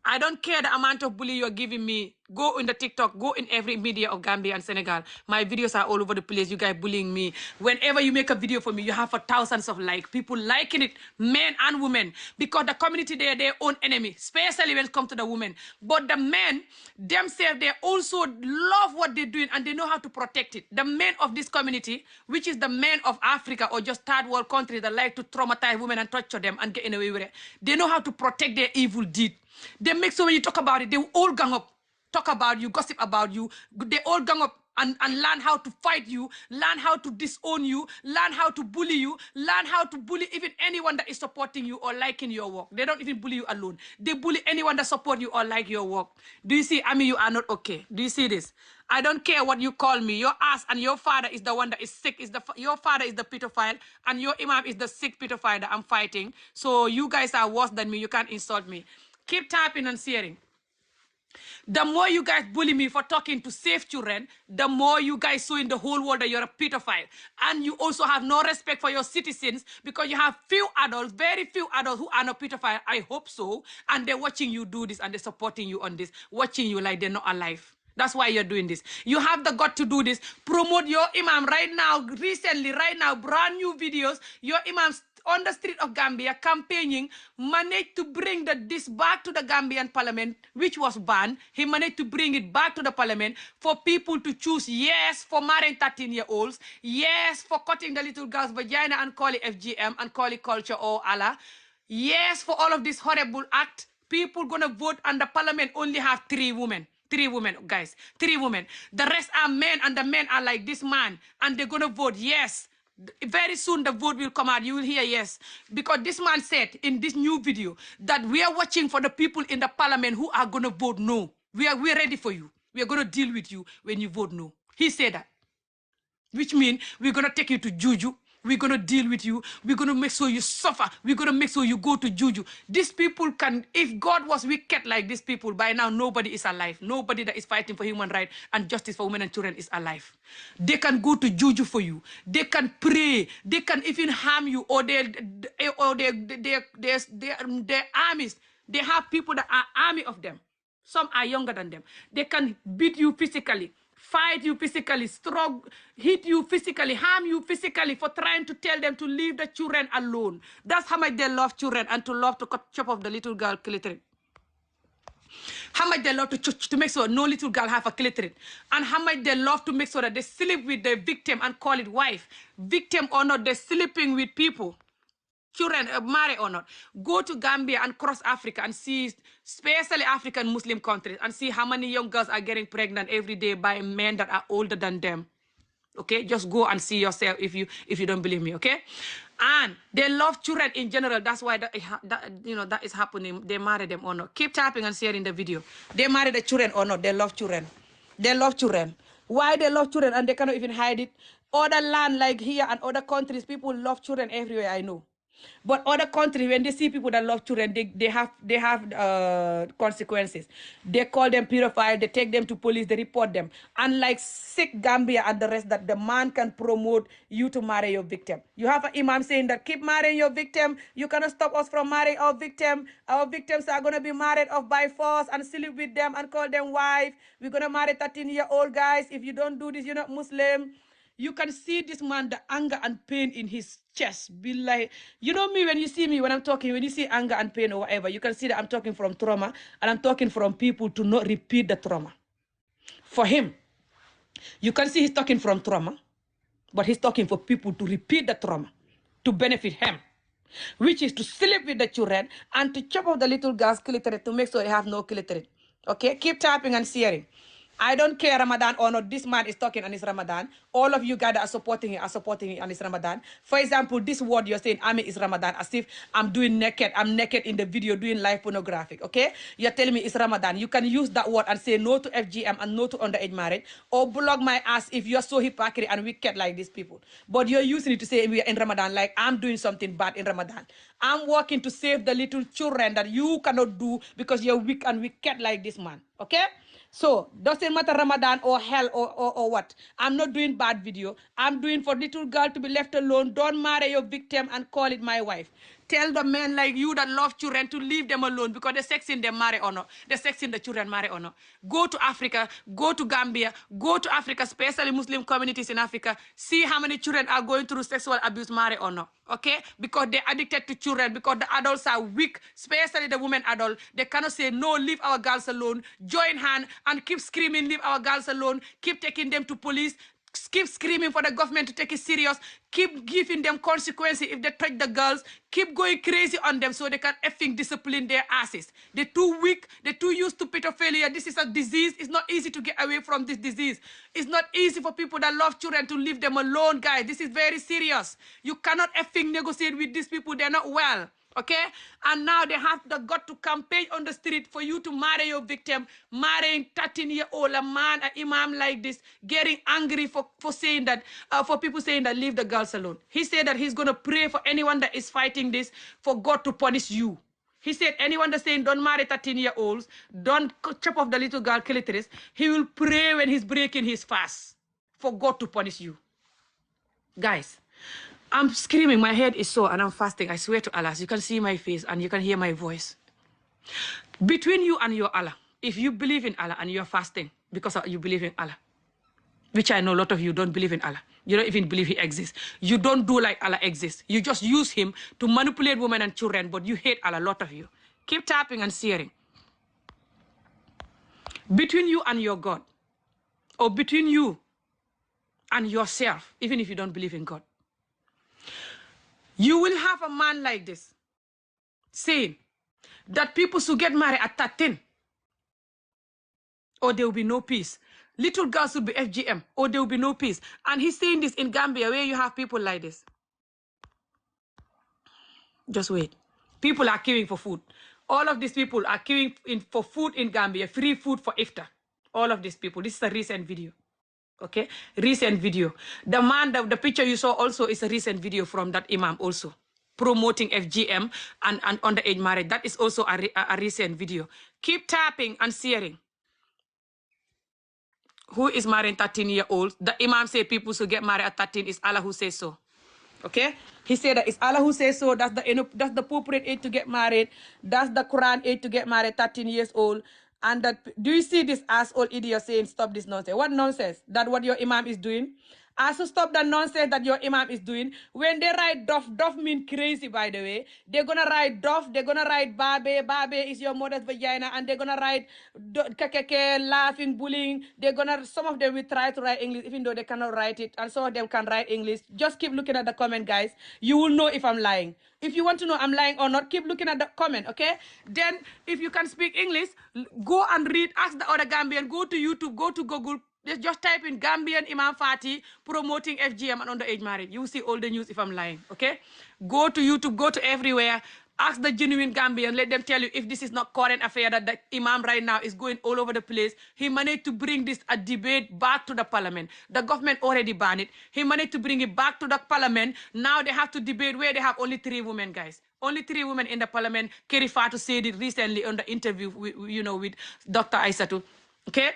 I don't care the amount of bully you're giving me. Go in the TikTok, go in every media of Gambia and Senegal. My videos are all over the place. You guys bullying me. Whenever you make a video for me, you have thousands of likes. People liking it, men and women. Because the community, they are their own enemy, especially when it comes to the women. But the men themselves, they also love what they're doing and they know how to protect it. The men of this community, which is the men of Africa or just third world countries that like to traumatize women and torture them and get away with it, they know how to protect their evil deed. They make so when you talk about it, they all gang up, talk about you, gossip about you. They all gang up and learn how to fight you, learn how to disown you, learn how to bully you, learn how to bully even anyone that is supporting you or liking your work. They don't even bully you alone. They bully anyone that support you or like your work. Do you see? I mean, you are not okay. Do you see this? I don't care what you call me. Your ass and your father is the one that is sick. Your father is the pedophile and your imam is the sick pedophile that I'm fighting. So you guys are worse than me. You can't insult me. Keep tapping and sharing. The more you guys bully me for talking to safe children, the more you guys show in the whole world that you're a pedophile. And you also have no respect for your citizens because you have few adults, very few adults who are not pedophile. I hope so. And they're watching you do this and they're supporting you on this, watching you like they're not alive. That's why you're doing this. You have the gut to do this. Promote your imam right now, recently, right now, brand new videos. Your imams on the street of Gambia campaigning, managed to bring this back to the Gambian parliament, which was banned. He managed to bring it back to the parliament for people to choose yes for marrying 13-year-olds, yes for cutting the little girl's vagina and call it FGM and call it culture or Allah, yes for all of this horrible act. People gonna vote and the parliament only have 3 women. 3 women, guys. 3 women. The rest are men and the men are like this man and they're gonna vote yes. Very soon the vote will come out. You will hear yes. Because this man said in this new video that we are watching for the people in the parliament who are going to vote no. We're ready for you. We are going to deal with you when you vote no. He said that. Which means we're going to take you to Juju. We're going to deal with you. We're going to make sure you suffer. We're going to make sure you go to Juju. These people can, if God was wicked like these people, by now nobody is alive. Nobody that is fighting for human rights and justice for women and children is alive. They can go to Juju for you. They can pray. They can even harm you or their armies. They have people that are army of them. Some are younger than them. They can beat you physically, fight you physically, struggle, hit you physically, harm you physically for trying to tell them to leave the children alone. That's how much they love children and to love to chop off the little girl clitoris. How much they love to make sure no little girl have a clitoris. And how much they love to make sure that they sleep with the victim and call it wife. Victim or not, they're sleeping with people. Children, marry or not, go to Gambia and cross Africa and see, especially African Muslim countries, and see how many young girls are getting pregnant every day by men that are older than them. Okay, just go and see yourself if you don't believe me. Okay, and they love children in general. That's why that is happening. They marry them or not. Keep tapping and sharing the video. They marry the children or not. They love children. They love children. Why they love children and they cannot even hide it? Other land like here and other countries, people love children everywhere. I know. But other countries, when they see people that love children, they have consequences. They call them pedophile, they take them to police, they report them. Unlike sick Gambia and the rest, that the man can promote you to marry your victim. You have an imam saying that keep marrying your victim. You cannot stop us from marrying our victim. Our victims are going to be married off by force and sleep with them and call them wife. We're going to marry 13-year-old guys. If you don't do this, you're not Muslim. You can see this man, the anger and pain in his chest. Be like, you know me, when you see me, when I'm talking, when you see anger and pain or whatever, you can see that I'm talking from trauma and I'm talking from people to not repeat the trauma. For him, you can see he's talking from trauma, but he's talking for people to repeat the trauma, to benefit him, which is to sleep with the children and to chop off the little girl's clitoris to make sure they have no clitoris. Okay, keep tapping and sharing. I don't care Ramadan or not. This man is talking and it's Ramadan. All of you guys that are supporting it and it's Ramadan. For example, this word you're saying, Ami, is Ramadan, as if I'm doing naked. I'm naked in the video doing live pornographic, okay? You're telling me it's Ramadan. You can use that word and say no to FGM and no to underage marriage, or block my ass if you're so hypocrite and wicked like these people. But you're using it to say we are in Ramadan like I'm doing something bad in Ramadan. I'm working to save the little children that you cannot do because you're weak and wicked like this man, okay? So doesn't matter Ramadan or hell or what. I'm not doing bad video. I'm doing for little girl to be left alone. Don't marry your victim and call it my wife. Tell the men like you that love children to leave them alone because the sex in them marry or not. The sex in the children marry or not. Go to Africa, go to Gambia, go to Africa, especially Muslim communities in Africa. See how many children are going through sexual abuse, marry or not. Okay? Because they're addicted to children, because the adults are weak, especially the women adult. They cannot say, no, leave our girls alone. Join hand and keep screaming, leave our girls alone. Keep taking them to police. Keep screaming for the government to take it serious. Keep giving them consequences if they touch the girls. Keep going crazy on them so they can effing discipline their asses. They're too weak. They're too used to pedophilia. This is a disease. It's not easy to get away from this disease. It's not easy for people that love children to leave them alone, guys. This is very serious. You cannot effing negotiate with these people. They're not well. Okay? And now they have the got to campaign on the street for you to marry your victim, marrying 13-year-old, a man, an imam like this, getting angry for saying that, for people saying that leave the girls alone. He said that he's going to pray for anyone that is fighting this, for God to punish you. He said anyone that's saying don't marry 13-year-olds, don't chop off the little girl clitoris, he will pray when he's breaking his fast for God to punish you. Guys, I'm screaming, my head is sore and I'm fasting. I swear to Allah, you can see my face and you can hear my voice. Between you and your Allah, if you believe in Allah and you're fasting because you believe in Allah, which I know a lot of you don't believe in Allah. You don't even believe he exists. You don't do like Allah exists. You just use him to manipulate women and children, but you hate Allah, a lot of you. Keep tapping and sharing. Between you and your God, or between you and yourself, even if you don't believe in God, you will have a man like this saying that people should get married at 13 or there will be no peace. Little girls should be FGM or there will be no peace. And he's saying this in Gambia where you have people like this. Just wait. People are queuing for food. All of these people are queuing for food in Gambia, free food for iftar. All of these people. This is a recent video. Okay, recent video. The man, the picture you saw also is a recent video from that imam also, promoting FGM and underage marriage. That is also a recent video. Keep tapping and sharing. Who is marrying 13-year-olds? The imam said people should get married at 13. It's Allah who says so. Okay, he said that it's Allah who says so. That's the appropriate age to get married. That's the Quran age to get married, 13 years old. And that, do you see this asshole idiot saying stop this nonsense? What nonsense? That what your imam is doing? Also stop the nonsense that your imam is doing. When they write dof mean crazy, by the way. They're gonna write dof, they're gonna write babe is your mother's vagina, and they're gonna write kekeke, laughing, bullying. Some of them will try to write English even though they cannot write it, and some of them can write English. Just keep looking at the comment, guys. You will know if I'm lying. If you want to know I'm lying or not, keep looking at the comment, okay? Then if you can speak English, go and read, ask the other Gambian, go to YouTube, go to Google. Just type in Gambian Imam Fati promoting FGM and underage marriage. You will see all the news if I'm lying, okay? Go to YouTube, go to everywhere. Ask the genuine Gambian, let them tell you if this is not current affair that the Imam right now is going all over the place. He managed to bring this a debate back to the parliament. The government already banned it. He managed to bring it back to the parliament. Now they have to debate where they have only 3 women, guys. Only 3 women in the parliament. Keri Fatou said it recently on the interview with Dr. Aissatou. Okay,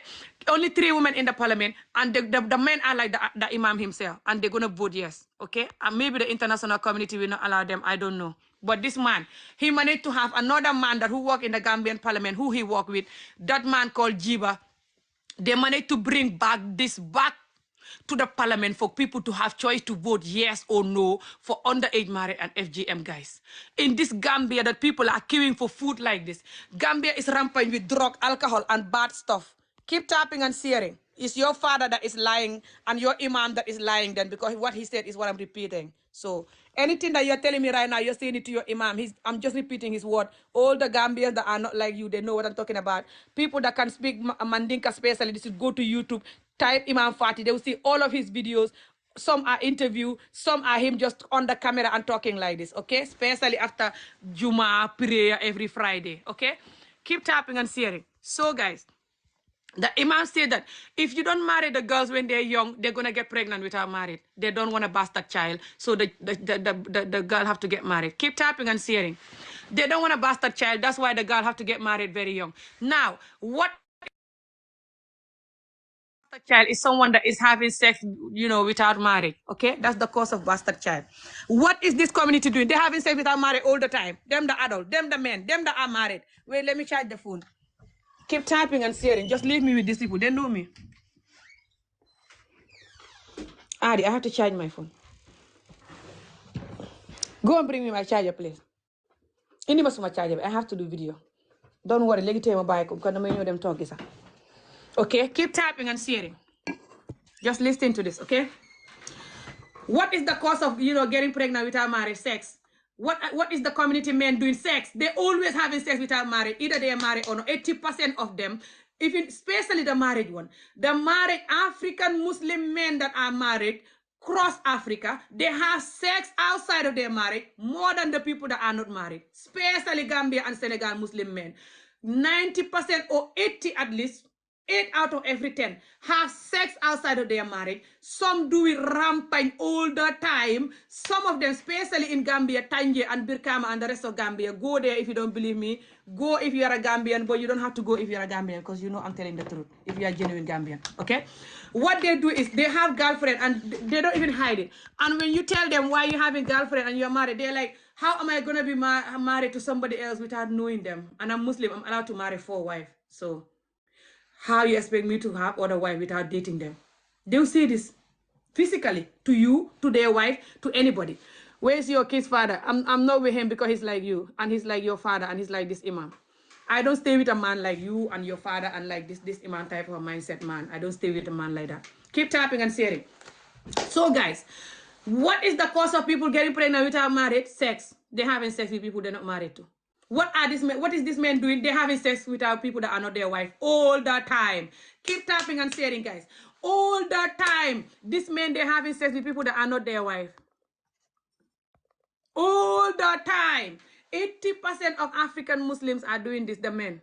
only 3 women in the parliament, and the men are like the imam himself, and they're gonna vote yes. Okay, and maybe the international community will not allow them. I don't know, but this man, he managed to have another man who worked in the Gambian parliament, who he worked with. That man called Jiba. They managed to bring back to the parliament for people to have choice to vote yes or no for underage marriage and FGM, guys. In this Gambia that people are queuing for food like this. Gambia is rampant with drug, alcohol, and bad stuff. Keep tapping and sharing. It's your father that is lying and your imam that is lying then, because what he said is what I'm repeating. So anything that you're telling me right now, you're saying it to your imam. I'm just repeating his word. All the Gambians that are not like you, they know what I'm talking about. People that can speak Mandinka especially, they should go to YouTube, type Imam Fati. They will see all of his videos. Some are interview, some are him just on the camera and talking like this, okay? Especially after Juma prayer every Friday, okay? Keep tapping and sharing. So, guys, the imam said that if you don't marry the girls when they're young, they're going to get pregnant without married. They don't want a bastard child, so the girl have to get married. Keep tapping and sharing. They don't want a bastard child. That's why the girl have to get married very young. Now, what bastard child is someone that is having sex, without marriage. Okay, that's the cause of bastard child. What is this community doing? They're having sex without marriage all the time. Them the adult, them the men, them that are married. Wait, let me charge the phone. Keep typing and sharing. Just leave me with these people. They know me. Adi, I have to charge my phone. Go and bring me my charger, please. Any my charger. I have to do video. Don't worry. Let me tell you my bike because I know them talking. Okay, keep typing and sharing. Just listen to this, okay? What is the cause of, getting pregnant without marriage? Sex. What is the community men doing? Sex. They always having sex without marriage. Either they are married or not. 80% of them, even especially the married one. The married African Muslim men that are married cross Africa, they have sex outside of their marriage more than the people that are not married. Especially Gambia and Senegal Muslim men. 90% or 80 at least, 8 out of every 10 have sex outside of their marriage. Some do it rampant all the time. Some of them, especially in Gambia, Tanje and Birkama and the rest of Gambia, go there if you don't believe me. Go if you are a Gambian, but you don't have to go if you are a Gambian because you know I'm telling the truth. If you are a genuine Gambian, okay? What they do is they have girlfriend and they don't even hide it. And when you tell them why you having girlfriend and you're married, they're like, how am I going to be married to somebody else without knowing them? And I'm Muslim, I'm allowed to marry 4 wives. So how you expect me to have other wife without dating them? They'll say this physically to you, to their wife, to anybody. Where's your kid's father? I'm not with him because he's like you and he's like your father and he's like this imam. I don't stay with a man like you and your father and like this imam type of a mindset man. I don't stay with a man like that. Keep tapping and sharing. So guys, what is the cause of people getting pregnant without marriage? Sex. They're having sex with people they're not married to. What is this man doing? They're having sex without people that are not their wife all the time. Keep tapping and sharing, guys. All the time. This man, they're having sex with people that are not their wife. All the time. 80% of African Muslims are doing this, the men.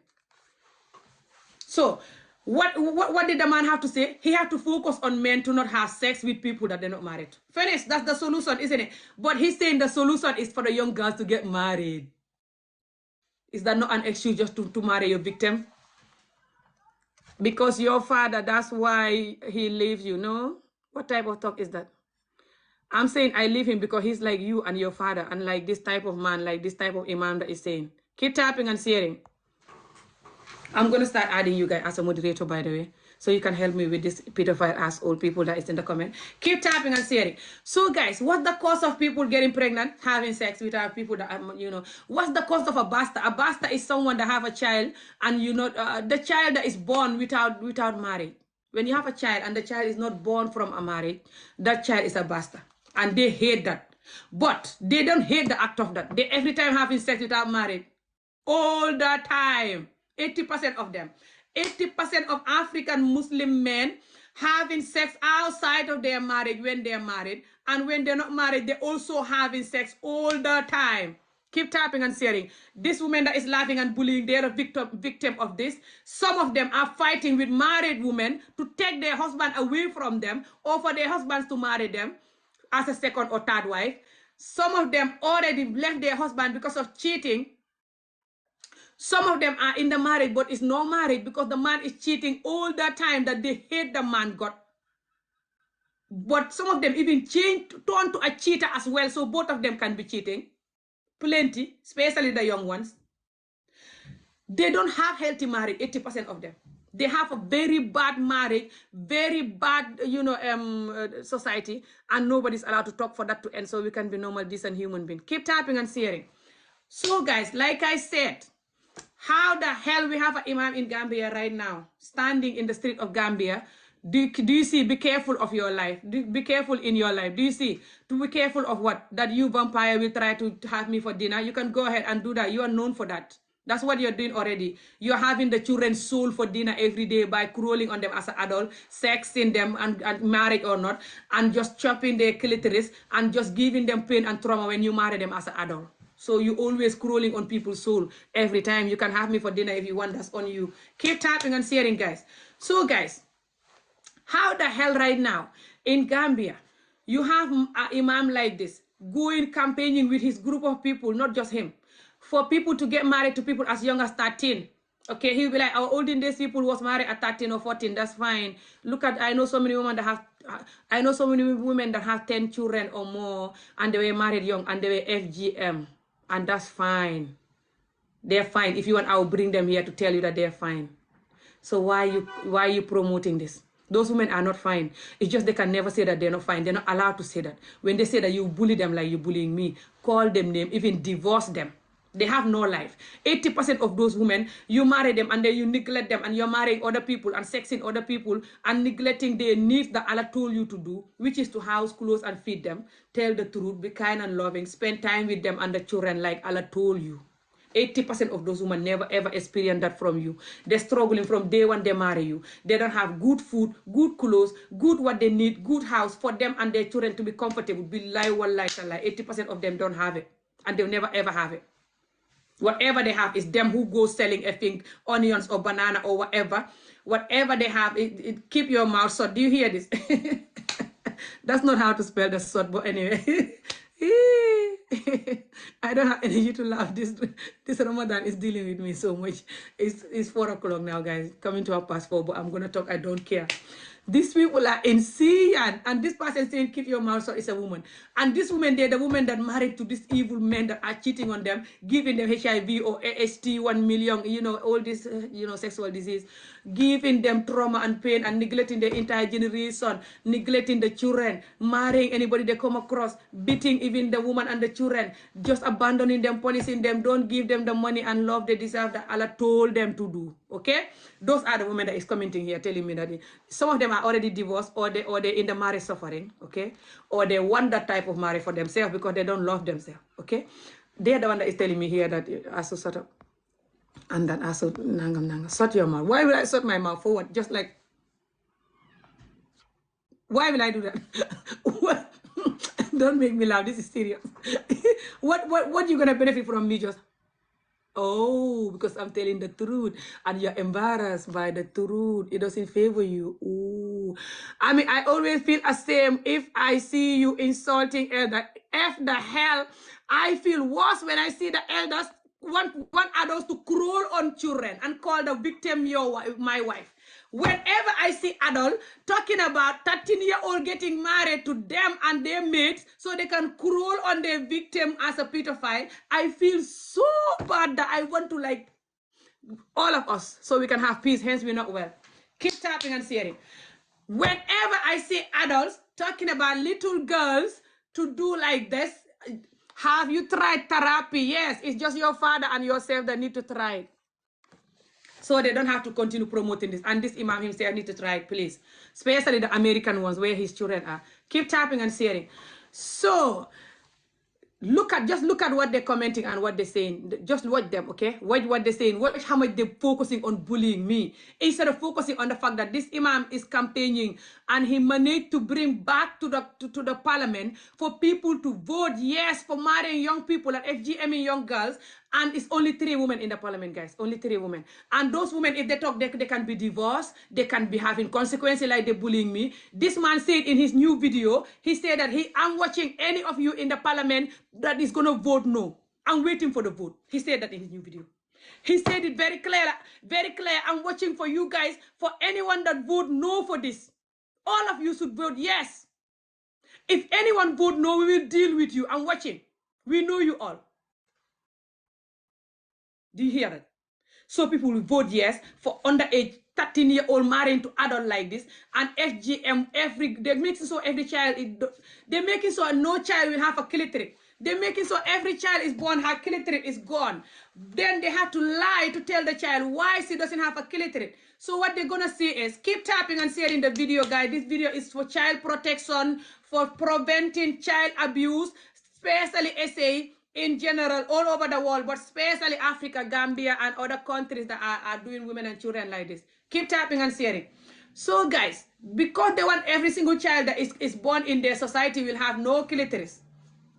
So, what did the man have to say? He had to focus on men to not have sex with people that they're not married. Finish. That's the solution, isn't it? But he's saying the solution is for the young girls to get married. Is that not an excuse just to marry your victim? Because your father, that's why he leaves you, no? What type of talk is that? I'm saying I leave him because he's like you and your father and like this type of man, like this type of imam that is saying. Keep tapping and sharing. I'm going to start adding you guys as a moderator, by the way, so you can help me with this pedophile ass old people that is in the comment. Keep tapping and sharing. So guys, what's the cause of people getting pregnant, having sex without people that, what's the cause of a bastard? A bastard is someone that have a child and, the child that is born without marriage. When you have a child and the child is not born from a marriage, that child is a bastard. And they hate that. But they don't hate the act of that. They every time having sex without marriage. All the time. 80% of them. 80% of African Muslim men having sex outside of their marriage when they're married. And when they're not married, they're also having sex all the time. Keep tapping and sharing. This woman that is laughing and bullying, they're a victim of this. Some of them are fighting with married women to take their husband away from them or for their husbands to marry them as a second or third wife. Some of them already left their husband because of cheating. Some of them are in the marriage, but it's no marriage because the man is cheating all the time that they hate the man got. But some of them even turn to a cheater as well, so both of them can be cheating. Plenty, especially the young ones. They don't have healthy marriage, 80% of them. They have a very bad marriage, very bad, society, and nobody's allowed to talk for that to end so we can be normal, decent human beings. Keep tapping and sharing. So guys, like I said, how the hell we have an imam in Gambia right now, standing in the street of Gambia? Do you see? Be careful of your life. Be careful in your life. Do you see? To be careful of what? That you vampire will try to have me for dinner. You can go ahead and do that. You are known for that. That's what you're doing already. You're having the children's soul for dinner every day by crawling on them as an adult, sexing them and married or not, and just chopping their clitoris and just giving them pain and trauma when you marry them as an adult. So you always crawling on people's soul every time. You can have me for dinner if you want. That's on you. Keep tapping and sharing, guys. So, guys, how the hell right now in Gambia you have an imam like this going campaigning with his group of people, not just him, for people to get married to people as young as 13 Okay, he'll be like, our olden days people was married at 13 or 14. That's fine. Look at, I know so many women that have 10 children or more, and they were married young, and they were FGM, and that's fine. They're fine. If you want, I'll bring them here to tell you that they're fine. So why are you promoting this? Those women are not fine. It's just they can never say that they're not fine. They're not allowed to say that. When they say that you bully them like you're bullying me, call them name, even divorce them. They have no life. 80% of those women, you marry them and then you neglect them, and you're marrying other people and sexing other people and neglecting their needs that Allah told you to do, which is to house, clothes, and feed them. Tell the truth, be kind and loving, spend time with them and the children like Allah told you. 80% of those women never ever experience that from you. They're struggling from day one they marry you. They don't have good food, good clothes, good what they need, good house for them and their children to be comfortable. Billahi wallahi tallahi. 80% of them don't have it. And they'll never ever have it. Whatever they have is them who go selling onions or banana or whatever. Whatever they have, keep your mouth shut. Do you hear this? That's not how to spell the shut, but anyway. I don't have energy to laugh. This Ramadan is dealing with me so much. It's 4 o'clock now, guys. Coming to 4:30, but I'm gonna talk. I don't care. These people are insane, and this person saying keep your mouth shut is a woman. And this woman, they're the woman that married to these evil men that are cheating on them, giving them HIV or AST 1 million, all this, sexual disease, giving them trauma and pain and neglecting the entire generation, neglecting the children, marrying anybody they come across, beating even the woman and the children, just abandoning them, punishing them, don't give them the money and love they deserve that Allah told them to do. Okay? Those are the women that is commenting here telling me that some of them are already divorced or they in the marriage suffering, okay? Or they want that type of marriage for themselves because they don't love themselves, okay? They're the one that is telling me here that I should shut up. And that I should nangam. Shut your mouth. Why will I shut my mouth for what? Just like, why will I do that? What? Don't make me laugh. This is serious. What you gonna benefit from me just? Oh, because I'm telling the truth and you're embarrassed by the truth. It doesn't favor you. Ooh. I mean, I always feel ashamed if I see you insulting elder. F the hell. I feel worse when I see the elders want adults to crawl on children and call the victim my wife. Whenever I see adult talking about 13-year-old getting married to them and their mates so they can crawl on their victim as a pedophile, I feel so bad that I want to like all of us so we can have peace, hence we're not well. Keep tapping and sharing. Whenever I see adults talking about little girls to do like this, have you tried therapy? Yes, it's just your father and yourself that need to try it. So they don't have to continue promoting this. And this imam himself need to try it, please. Especially the American ones where his children are. Keep tapping and sharing. So just look at what they're commenting and what they're saying. Just watch them, okay? Watch what they're saying. Watch how much they're focusing on bullying me. Instead of focusing on the fact that this imam is campaigning and he managed to bring back to the parliament for people to vote yes for marrying young people and FGMing young girls. And it's only 3 women in the parliament, guys. Only 3 women. And those women, if they talk, they can be divorced. They can be having consequences like they're bullying me. This man said in his new video, he said that I'm watching any of you in the parliament that is going to vote no. I'm waiting for the vote. He said that in his new video. He said it very clear, very clear. I'm watching for you guys, for anyone that vote no for this. All of you should vote yes. If anyone vote no, we will deal with you. I'm watching. We know you all. Do you hear it? So people will vote yes for underage 13-year-old marrying to adult like this, and FGM they're making so every child they're making so no child will have a clitoris. They're making so every child is born, her clitoris is gone. Then they have to lie to tell the child why she doesn't have a clitoris. So what they're gonna say is keep tapping and sharing the video, guys. This video is for child protection, for preventing child abuse, especially SA. In general, all over the world, but especially Africa, Gambia, and other countries that are doing women and children like this. Keep tapping and sharing. So, guys, because they want every single child that is born in their society will have no clitoris.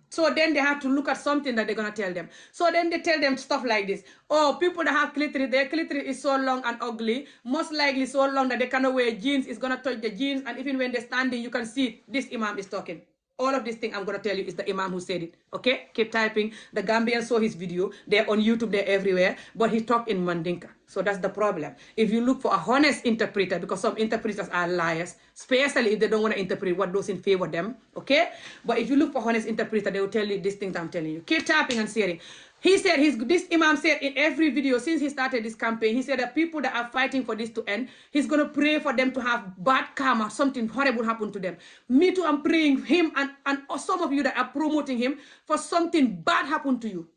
So then they have to look at something that they're going to tell them. So then they tell them stuff like this. Oh, people that have clitoris, their clitoris is so long and ugly, most likely so long that they cannot wear jeans. It's going to touch the jeans, and even when they're standing, you can see this imam is talking. All of this thing I'm going to tell you is the imam who said it. Okay? Keep typing. The Gambians saw his video. They're on YouTube. They're everywhere. But he talked in Mandinka. So that's the problem. If you look for a honest interpreter, because some interpreters are liars, especially if they don't want to interpret what those in favor of them. Okay? But if you look for honest interpreter, they will tell you these things I'm telling you. Keep tapping and sharing. He said, this imam said in every video since he started this campaign, he said that people that are fighting for this to end, he's going to pray for them to have bad karma, something horrible happen to them. Me too, I'm praying him and some of you that are promoting him for something bad happen to you.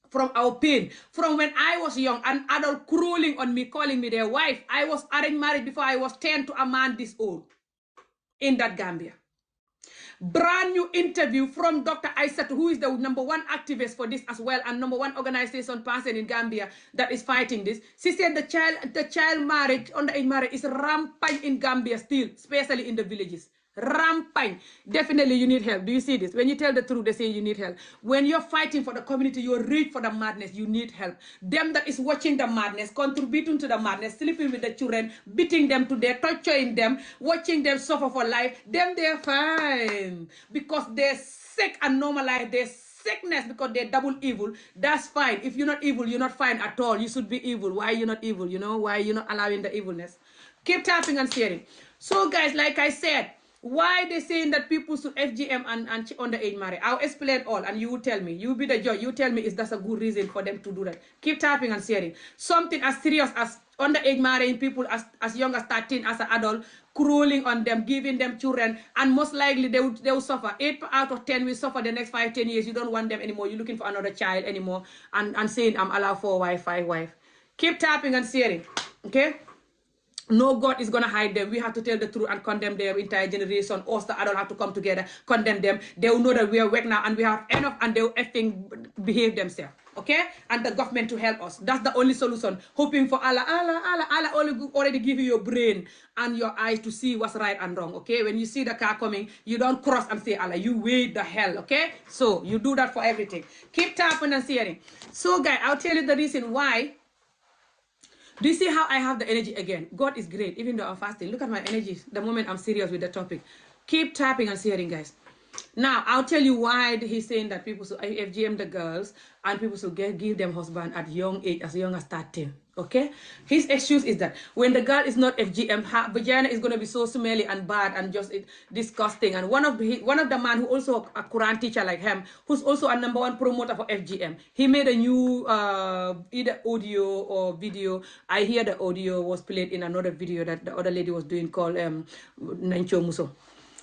From our pain, from when I was young, an adult crawling on me, calling me their wife. I was arranged married before I was 10 to a man this old in that Gambia. Brand new interview from Dr. Aissatu, who is the #1 activist for this as well, and #1 organization person in Gambia that is fighting this. She said the child marriage, underage marriage is rampant in Gambia still, especially in the villages. Rampant. Definitely you need help. Do you see this? When you tell the truth, they say you need help. When you're fighting for the community, you're rich for the madness, you need help. Them that is watching the madness, contributing to the madness, sleeping with the children, beating them to death, torturing them, watching them suffer for life, them they're fine. Because they're sick and normalized, they're sickness because they're double evil. That's fine. If you're not evil, you're not fine at all. You should be evil. Why you're not evil? You know, why you're not allowing the evilness? Keep tapping and sharing. So guys, like I said, why they saying that people should FGM and underage marry? I'll explain all and you will tell me. You be the judge. You tell me is that a good reason for them to do that. Keep tapping and sharing. Something as serious as underage marrying people as young as 13 as an adult, crueling on them, giving them children, and most likely they will suffer. 8 out of 10 will suffer the next 5-10 years. You don't want them anymore. You're looking for another child anymore and saying I'm allowed 4 wife, 5 wife. Keep tapping and sharing. Okay? No God is going to hide them. We have to tell the truth and condemn their entire generation. Us, the adults, have to come together, condemn them. They will know that we are weak now and we have enough and they will effing behave themselves. Okay? And the government to help us. That's the only solution. Hoping for Allah. Allah already give you your brain and your eyes to see what's right and wrong. Okay? When you see the car coming, you don't cross and say Allah. You wait the hell. Okay? So, you do that for everything. Keep tapping and sharing. So, guys, I'll tell you the reason why. Do you see how I have the energy again? God is great, even though I'm fasting. Look at my energy the moment I'm serious with the topic. Keep tapping and sharing, guys. Now, I'll tell you why he's saying that people should FGM the girls and people should give them husband at young age, as young as 13. Okay? His excuse is that when the girl is not FGM, her vagina is going to be so smelly and bad and just disgusting. And one of the man who also a Quran teacher like him, who's also a #1 promoter for FGM, he made a new either audio or video. I hear the audio was played in another video that the other lady was doing called Nancho Muso.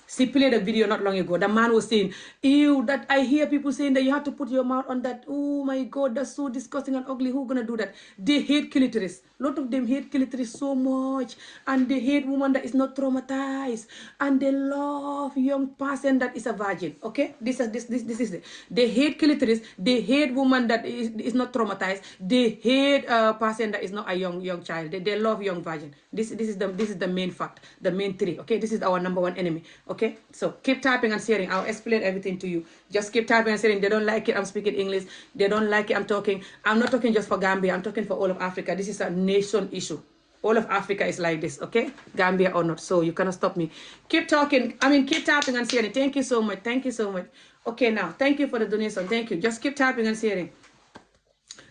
She played a video not long ago. The man was saying, ew, that I hear people saying that you have to put your mouth on that. Oh my God, that's so disgusting and ugly. Who's gonna do that? They hate clitoris. A lot of them hate clitoris so much. And they hate women that is not traumatized. And they love young person that is a virgin. Okay? This is it. They hate clitoris. They hate woman that is not traumatized. They hate a person that is not a young child. They love young virgin. This is the main fact. The main three. Okay? This is our #1 enemy. Okay, so keep typing and sharing. I'll explain everything to you. Just keep typing and sharing. They don't like it, I'm speaking English. They don't like it, I'm talking. I'm not talking just for Gambia. I'm talking for all of Africa. This is a nation issue. All of Africa is like this, okay? Gambia or not. So you cannot stop me. Keep talking. Keep typing and sharing. Thank you so much. Thank you so much. Okay, now, thank you for the donation. Thank you. Just keep typing and sharing.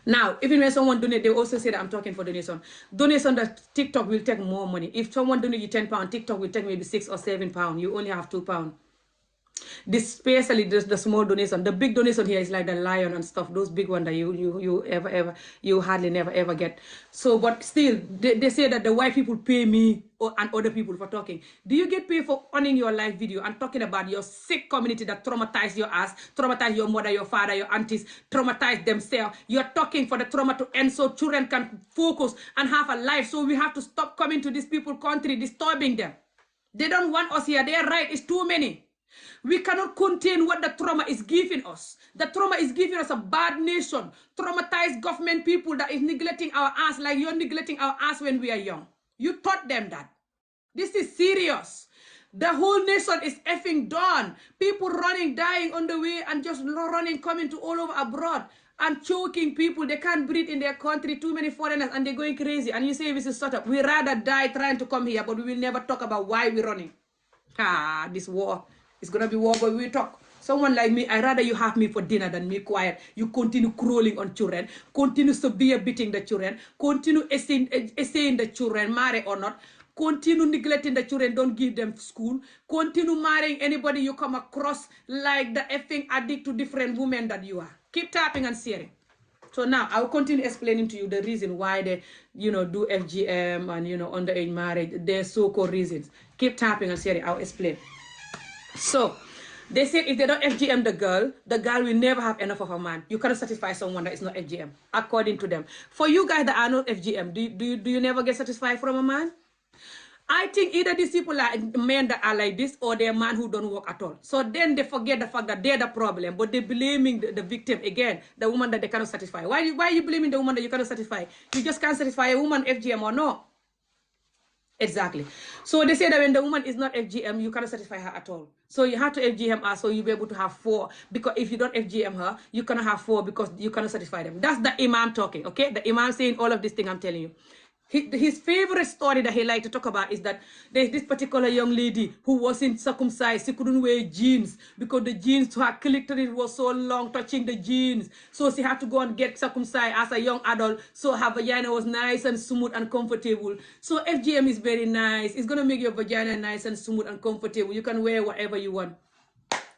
Now, even when someone donate, they also say that I'm talking for donation. Donation that TikTok will take more money. If someone donate you £10, TikTok will take maybe £6 or £7. You only have £2. This especially the small donation. The big donation here is like the lion and stuff. Those big ones that you hardly never ever get. So, but still, they say that the white people pay me and other people for talking. Do you get paid for owning your live video and talking about your sick community that traumatized your ass, traumatized your mother, your father, your aunties, traumatized themselves? You're talking for the trauma to end so children can focus and have a life. So we have to stop coming to these people's country, disturbing them. They don't want us here. They're right. It's too many. We cannot contain what the trauma is giving us. The trauma is giving us a bad nation. Traumatized government people that is neglecting our ass like you're neglecting our ass when we are young. You taught them that. This is serious. The whole nation is effing done. People running, dying on the way and just running, coming to all over abroad and choking people. They can't breathe in their country. Too many foreigners and they're going crazy. And you say we should shut up. We rather die trying to come here, but we will never talk about why we're running. This war It's gonna be war, but we talk. Someone like me, I rather you have me for dinner than me quiet. You continue crawling on children, continue severe beating the children, continue essaying the children, marry or not, continue neglecting the children, don't give them school, continue marrying anybody you come across like the effing addict to different women that you are. Keep tapping and sharing. So now I will continue explaining to you the reason why they, do FGM and, underage marriage. Their so-called reasons. Keep tapping and sharing. I'll explain. So they said if they don't FGM the girl will never have enough of a man. You cannot satisfy someone that is not FGM, according to them. For you guys that are not FGM, do you never get satisfied from a man? I think either these people are men that are like this or they're men who don't work at all. So then they forget the fact that they're the problem, but they're blaming the victim again, the woman that they cannot satisfy. Why are you blaming the woman that you cannot satisfy? You just can't satisfy a woman, FGM or no. Exactly. So they say that when the woman is not FGM, you cannot satisfy her at all. So you have to FGM her so you'll be able to have 4. Because if you don't FGM her, you cannot have 4 because you cannot satisfy them. That's the imam talking, okay? The imam saying all of this thing I'm telling you. His favorite story that he liked to talk about is that there's this particular young lady who wasn't circumcised. She couldn't wear jeans because the jeans to her clitoris was so long, touching the jeans. So she had to go and get circumcised as a young adult. So her vagina was nice and smooth and comfortable. So FGM is very nice. It's going to make your vagina nice and smooth and comfortable. You can wear whatever you want.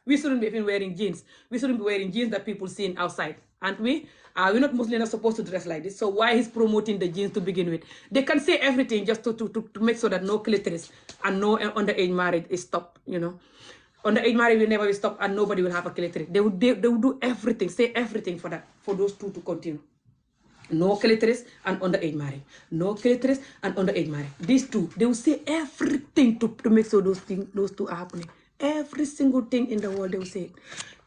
We shouldn't be even wearing jeans. We shouldn't be wearing jeans that people see outside. Aren't we? We're not Muslims not supposed to dress like this. So why he's promoting the jeans to begin with? They can say everything just to make sure that no clitoris and no underage marriage is stopped, Underage marriage will never be stopped and nobody will have a clitoris. They will do everything, say everything for that, for those two to continue. No clitoris and underage marriage. No clitoris and underage marriage. These two, they will say everything to make sure those two are happening. Every single thing in the world they will say.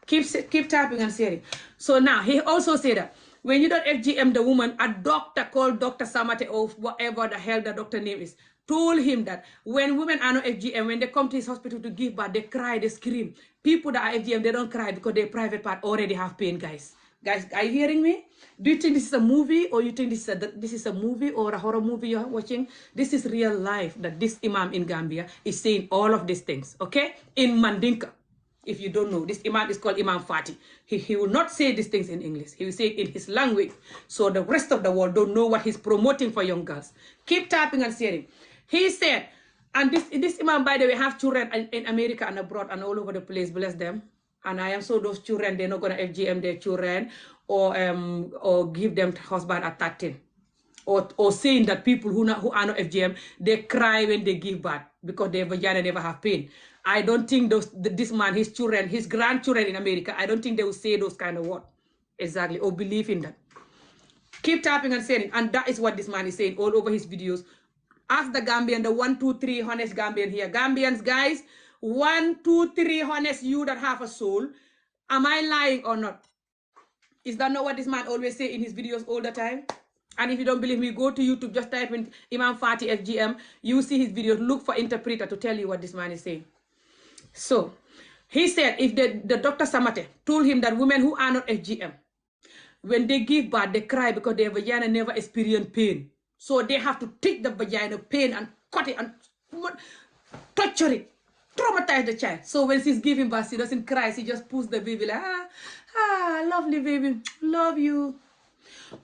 Keep tapping and sharing. So now he also said that when you don't FGM the woman, a doctor called Dr. Samate or whatever the hell the doctor name is, told him that when women are not FGM, when they come to his hospital to give birth, they cry, they scream. People that are FGM, they don't cry because their private part already have pain, guys. Guys, are you hearing me? Do you think this is a movie or you think this is a movie or a horror movie you're watching? This is real life that this imam in Gambia is saying all of these things, okay? In Mandinka. If you don't know, this imam is called Imam Fati. He will not say these things in English. He will say it in his language. So the rest of the world don't know what he's promoting for young girls. Keep tapping and sharing. He said, and this imam, by the way, have children in America and abroad and all over the place, bless them. And I am so those children, they're not going to FGM their children or give them husband at 13. Or saying that people who are not FGM, they cry when they give birth because their vagina never have pain. I don't think this man, his children, his grandchildren in America, I don't think they will say those kind of words. Exactly. Or believe in that. Keep tapping and saying it. And that is what this man is saying all over his videos. Ask the Gambian, the 1, 2, 3 honest Gambian here. Gambians, guys, 1, 2, 3 honest you that have a soul. Am I lying or not? Is that not what this man always say in his videos all the time? And if you don't believe me, go to YouTube, just type in Imam Fati FGM. You see his videos. Look for interpreter to tell you what this man is saying. So, he said if the Dr. Samate told him that women who are not FGM, when they give birth, they cry because their vagina never experience pain. So they have to take the vagina pain and cut it and torture it, traumatize the child. So when she's giving birth, she doesn't cry. She just pulls the baby like, lovely baby, love you.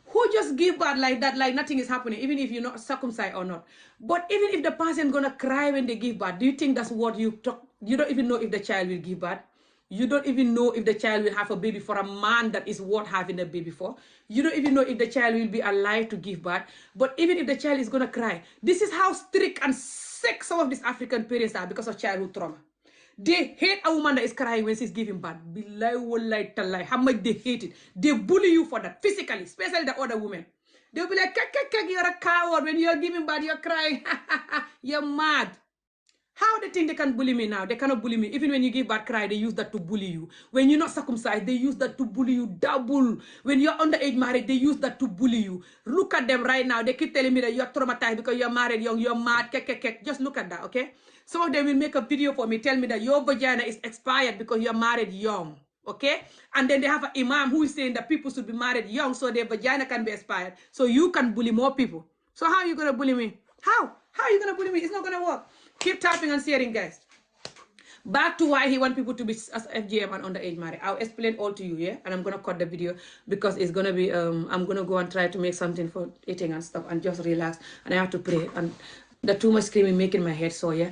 Who just give birth like that, like nothing is happening, even if you're not circumcised or not. But even if the person gonna cry when they give birth, do you think that's what you talk? You don't even know if the child will give birth. You don't even know if the child will have a baby for a man that is worth having a baby for. You don't even know if the child will be alive to give birth. But even if the child is gonna cry, this is how strict and sick some of these African parents are because of childhood trauma. They hate a woman that is crying when she's giving birth. Billahi wallahi tallahi. How much they hate it. They bully you for that, physically, especially the other women. They'll be like, you're a coward. When you're giving birth, you're crying. You're mad. How they think they can bully me now? They cannot bully me. Even when you give birth, cry, they use that to bully you. When you're not circumcised, they use that to bully you double. When you're underage married, they use that to bully you. Look at them right now. They keep telling me that you're traumatized because you're married young, you're mad, Just look at that, okay? Some of them will make a video for me, tell me that your vagina is expired because you're married young, okay? And then they have an imam who is saying that people should be married young so their vagina can be expired. So you can bully more people. So how are you going to bully me? How? How are you going to bully me? It's not going to work. Keep tapping and sharing, guys. Back to why he want people to be as FGM and underage marriage. I'll explain all to you, yeah? And I'm gonna cut the video because it's gonna be I'm gonna go and try to make something for eating and stuff and just relax. And I have to pray. And the too much screaming making my head sore, yeah?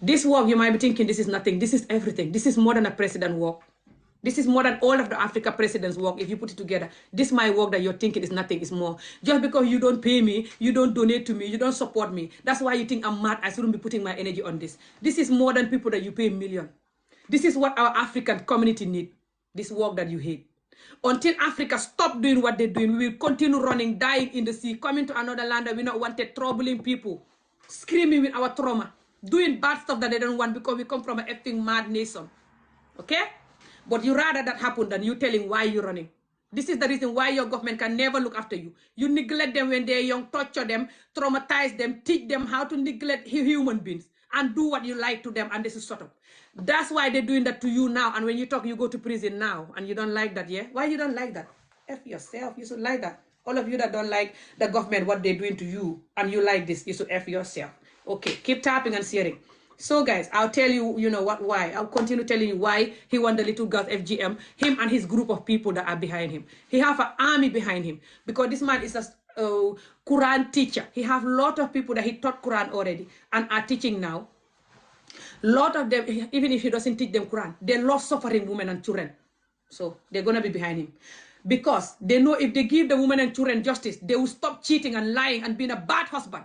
This work, you might be thinking this is nothing. This is everything. This is more than a president work. This is more than all of the Africa presidents' work if you put it together. This my work that you're thinking is nothing, is more. Just because you don't pay me, you don't donate to me, you don't support me. That's why you think I'm mad. I shouldn't be putting my energy on this. This is more than people that you pay million. This is what our African community need. This work that you hate. Until Africa stop doing what they're doing, we will continue running, dying in the sea, coming to another land that we not wanted, troubling people, screaming with our trauma, doing bad stuff that they don't want because we come from an effing mad nation. Okay? But you rather that happen than you telling why you're running. This is the reason why your government can never look after you. You neglect them when they're young, torture them, traumatize them, teach them how to neglect human beings and do what you like to them, and this is shut up. That's why they're doing that to you now. And when you talk, you go to prison now, and you don't like that, yeah? Why you don't like that? F yourself. You should like that. All of you that don't like the government, what they're doing to you, and you like this, you should F yourself. Okay, keep tapping and sharing. So guys, I'll tell you, you know what, why. I'll continue telling you why he want the little girls FGM, him and his group of people that are behind him. He have an army behind him because this man is a Quran teacher. He have a lot of people that he taught Quran already and are teaching now. Lot of them, even if he doesn't teach them Quran, they love suffering women and children. So they're going to be behind him. Because they know if they give the women and children justice, they will stop cheating and lying and being a bad husband.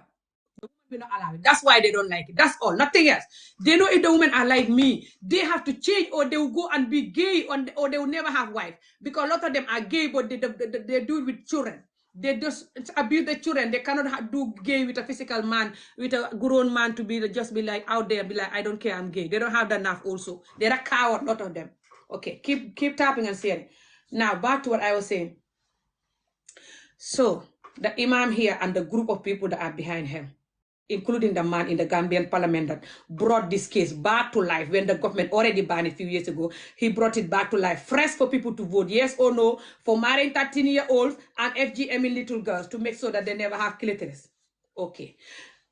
Will not allow it. That's why they don't like it. That's all, nothing else. They know if the women are like me, they have to change, or they will go and be gay, or they will never have wife, because a lot of them are gay, but they do it with children. They just abuse the children. They cannot do gay with a physical man, with a grown man, to be just be like out there, be like, I don't care, I'm gay. They don't have that enough also. They're a coward, a lot of them. Okay, keep tapping and saying. Now back to what I was saying. So the imam here and the group of people that are behind him, including the man in the Gambian parliament that brought this case back to life when the government already banned it a few years ago. He brought it back to life, fresh for people to vote yes or no for marrying 13-year-olds and FGM in little girls to make sure that they never have clitoris. Okay.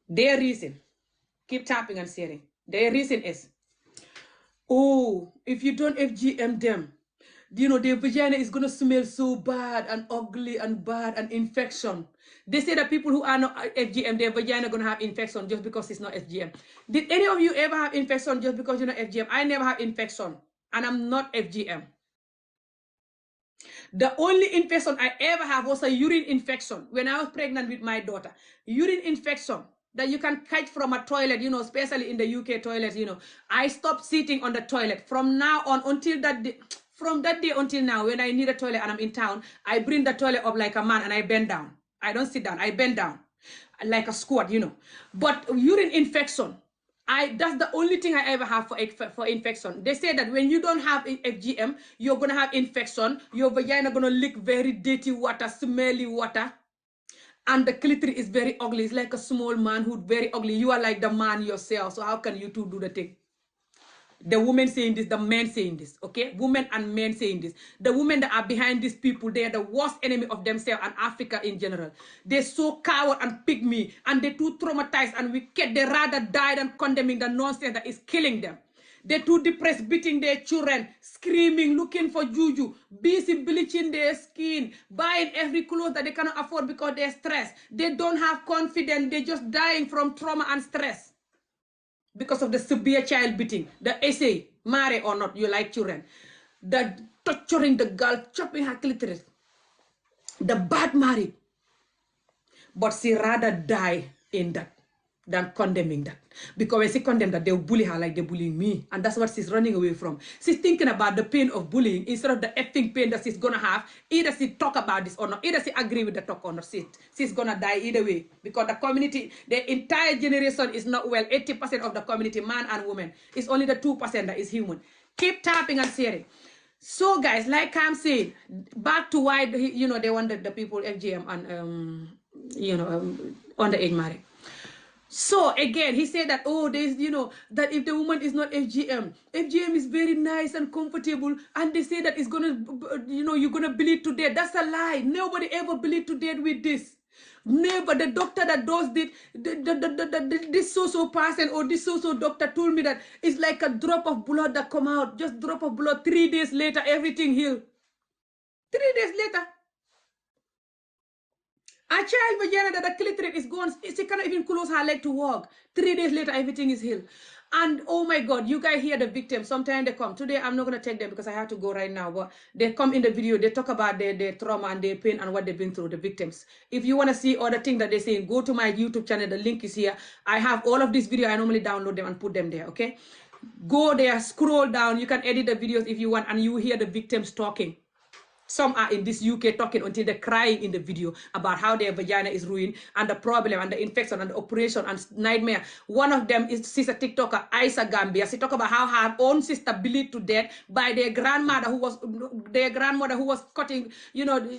Their reason, keep tapping and sharing. Their reason is, oh, if you don't FGM them, you know, their vagina is going to smell so bad and ugly and bad and infection. They say that people who are not FGM, their vagina going to have infection just because it's not FGM. Did any of you ever have infection just because you're not FGM? I never have infection, and I'm not FGM. The only infection I ever have was a urine infection when I was pregnant with my daughter. Urine infection that you can catch from a toilet, you know, especially in the UK toilets, you know. I stopped sitting on the toilet. From now on until that day, from that day until now, when I need a toilet and I'm in town, I bring the toilet up like a man and I bend down. I don't sit down, I bend down like a squat, you know. But urine infection, that's the only thing I ever have for infection. They say that when you don't have FGM, you're going to have infection. Your vagina going to lick very dirty water, smelly water. And the clitoris is very ugly. It's like a small manhood, very ugly. You are like the man yourself. So how can you two do the thing? The women saying this, the men saying this, okay? Women and men saying this. The women that are behind these people, they are the worst enemy of themselves and Africa in general. They're so coward and pygmy, and they're too traumatized and wicked. They rather die than condemning the nonsense that is killing them. They're too depressed, beating their children, screaming, looking for juju, busy bleaching their skin, buying every clothes that they cannot afford because they're stressed. They don't have confidence. They're just dying from trauma and stress. Because of the severe child beating, the essay, marry or not, you like children, the torturing the girl, chopping her clitoris, the bad married. But she rather die in that than condemning that. Because when she condemns that, they'll bully her like they're bullying me. And that's what she's running away from. She's thinking about the pain of bullying instead of the effing pain that she's going to have. Either she talk about this or not. Either she agree with the talk or not. She's going to die either way. Because the community, the entire generation is not well. 80% of the community, man and woman. It's only the 2% that is human. Keep tapping and sharing. So guys, like I'm saying, back to why, you know, they wanted the people FGM and, you know, underage marriage. So again, he said that, oh, there's, you know, that if the woman is not FGM, FGM is very nice and comfortable, and they say that it's gonna, you know, you're gonna bleed to death. That's a lie. Nobody ever bleed to death with this. Never. The doctor that does this so person or this so doctor told me that it's like a drop of blood that come out. Just drop of blood. 3 days later, everything healed. 3 days later. A child vagina that the clitoris is gone. She cannot even close her leg to walk. 3 days later, everything is healed. And oh my God, you guys hear the victims. Sometimes they come. Today, I'm not going to take them because I have to go right now. But they come in the video. They talk about their trauma and their pain and what they've been through, the victims. If you want to see all the things that they're saying, go to my YouTube channel. The link is here. I have all of these videos. I normally download them and put them there, okay? Go there, scroll down. You can edit the videos if you want, and you hear the victims talking. Some are in this UK talking until they're crying in the video about how their vagina is ruined and the problem and the infection and the operation and nightmare. One of them is sister TikToker, Isa Gambia. She talk about how her own sister bleed to death by their grandmother who was cutting,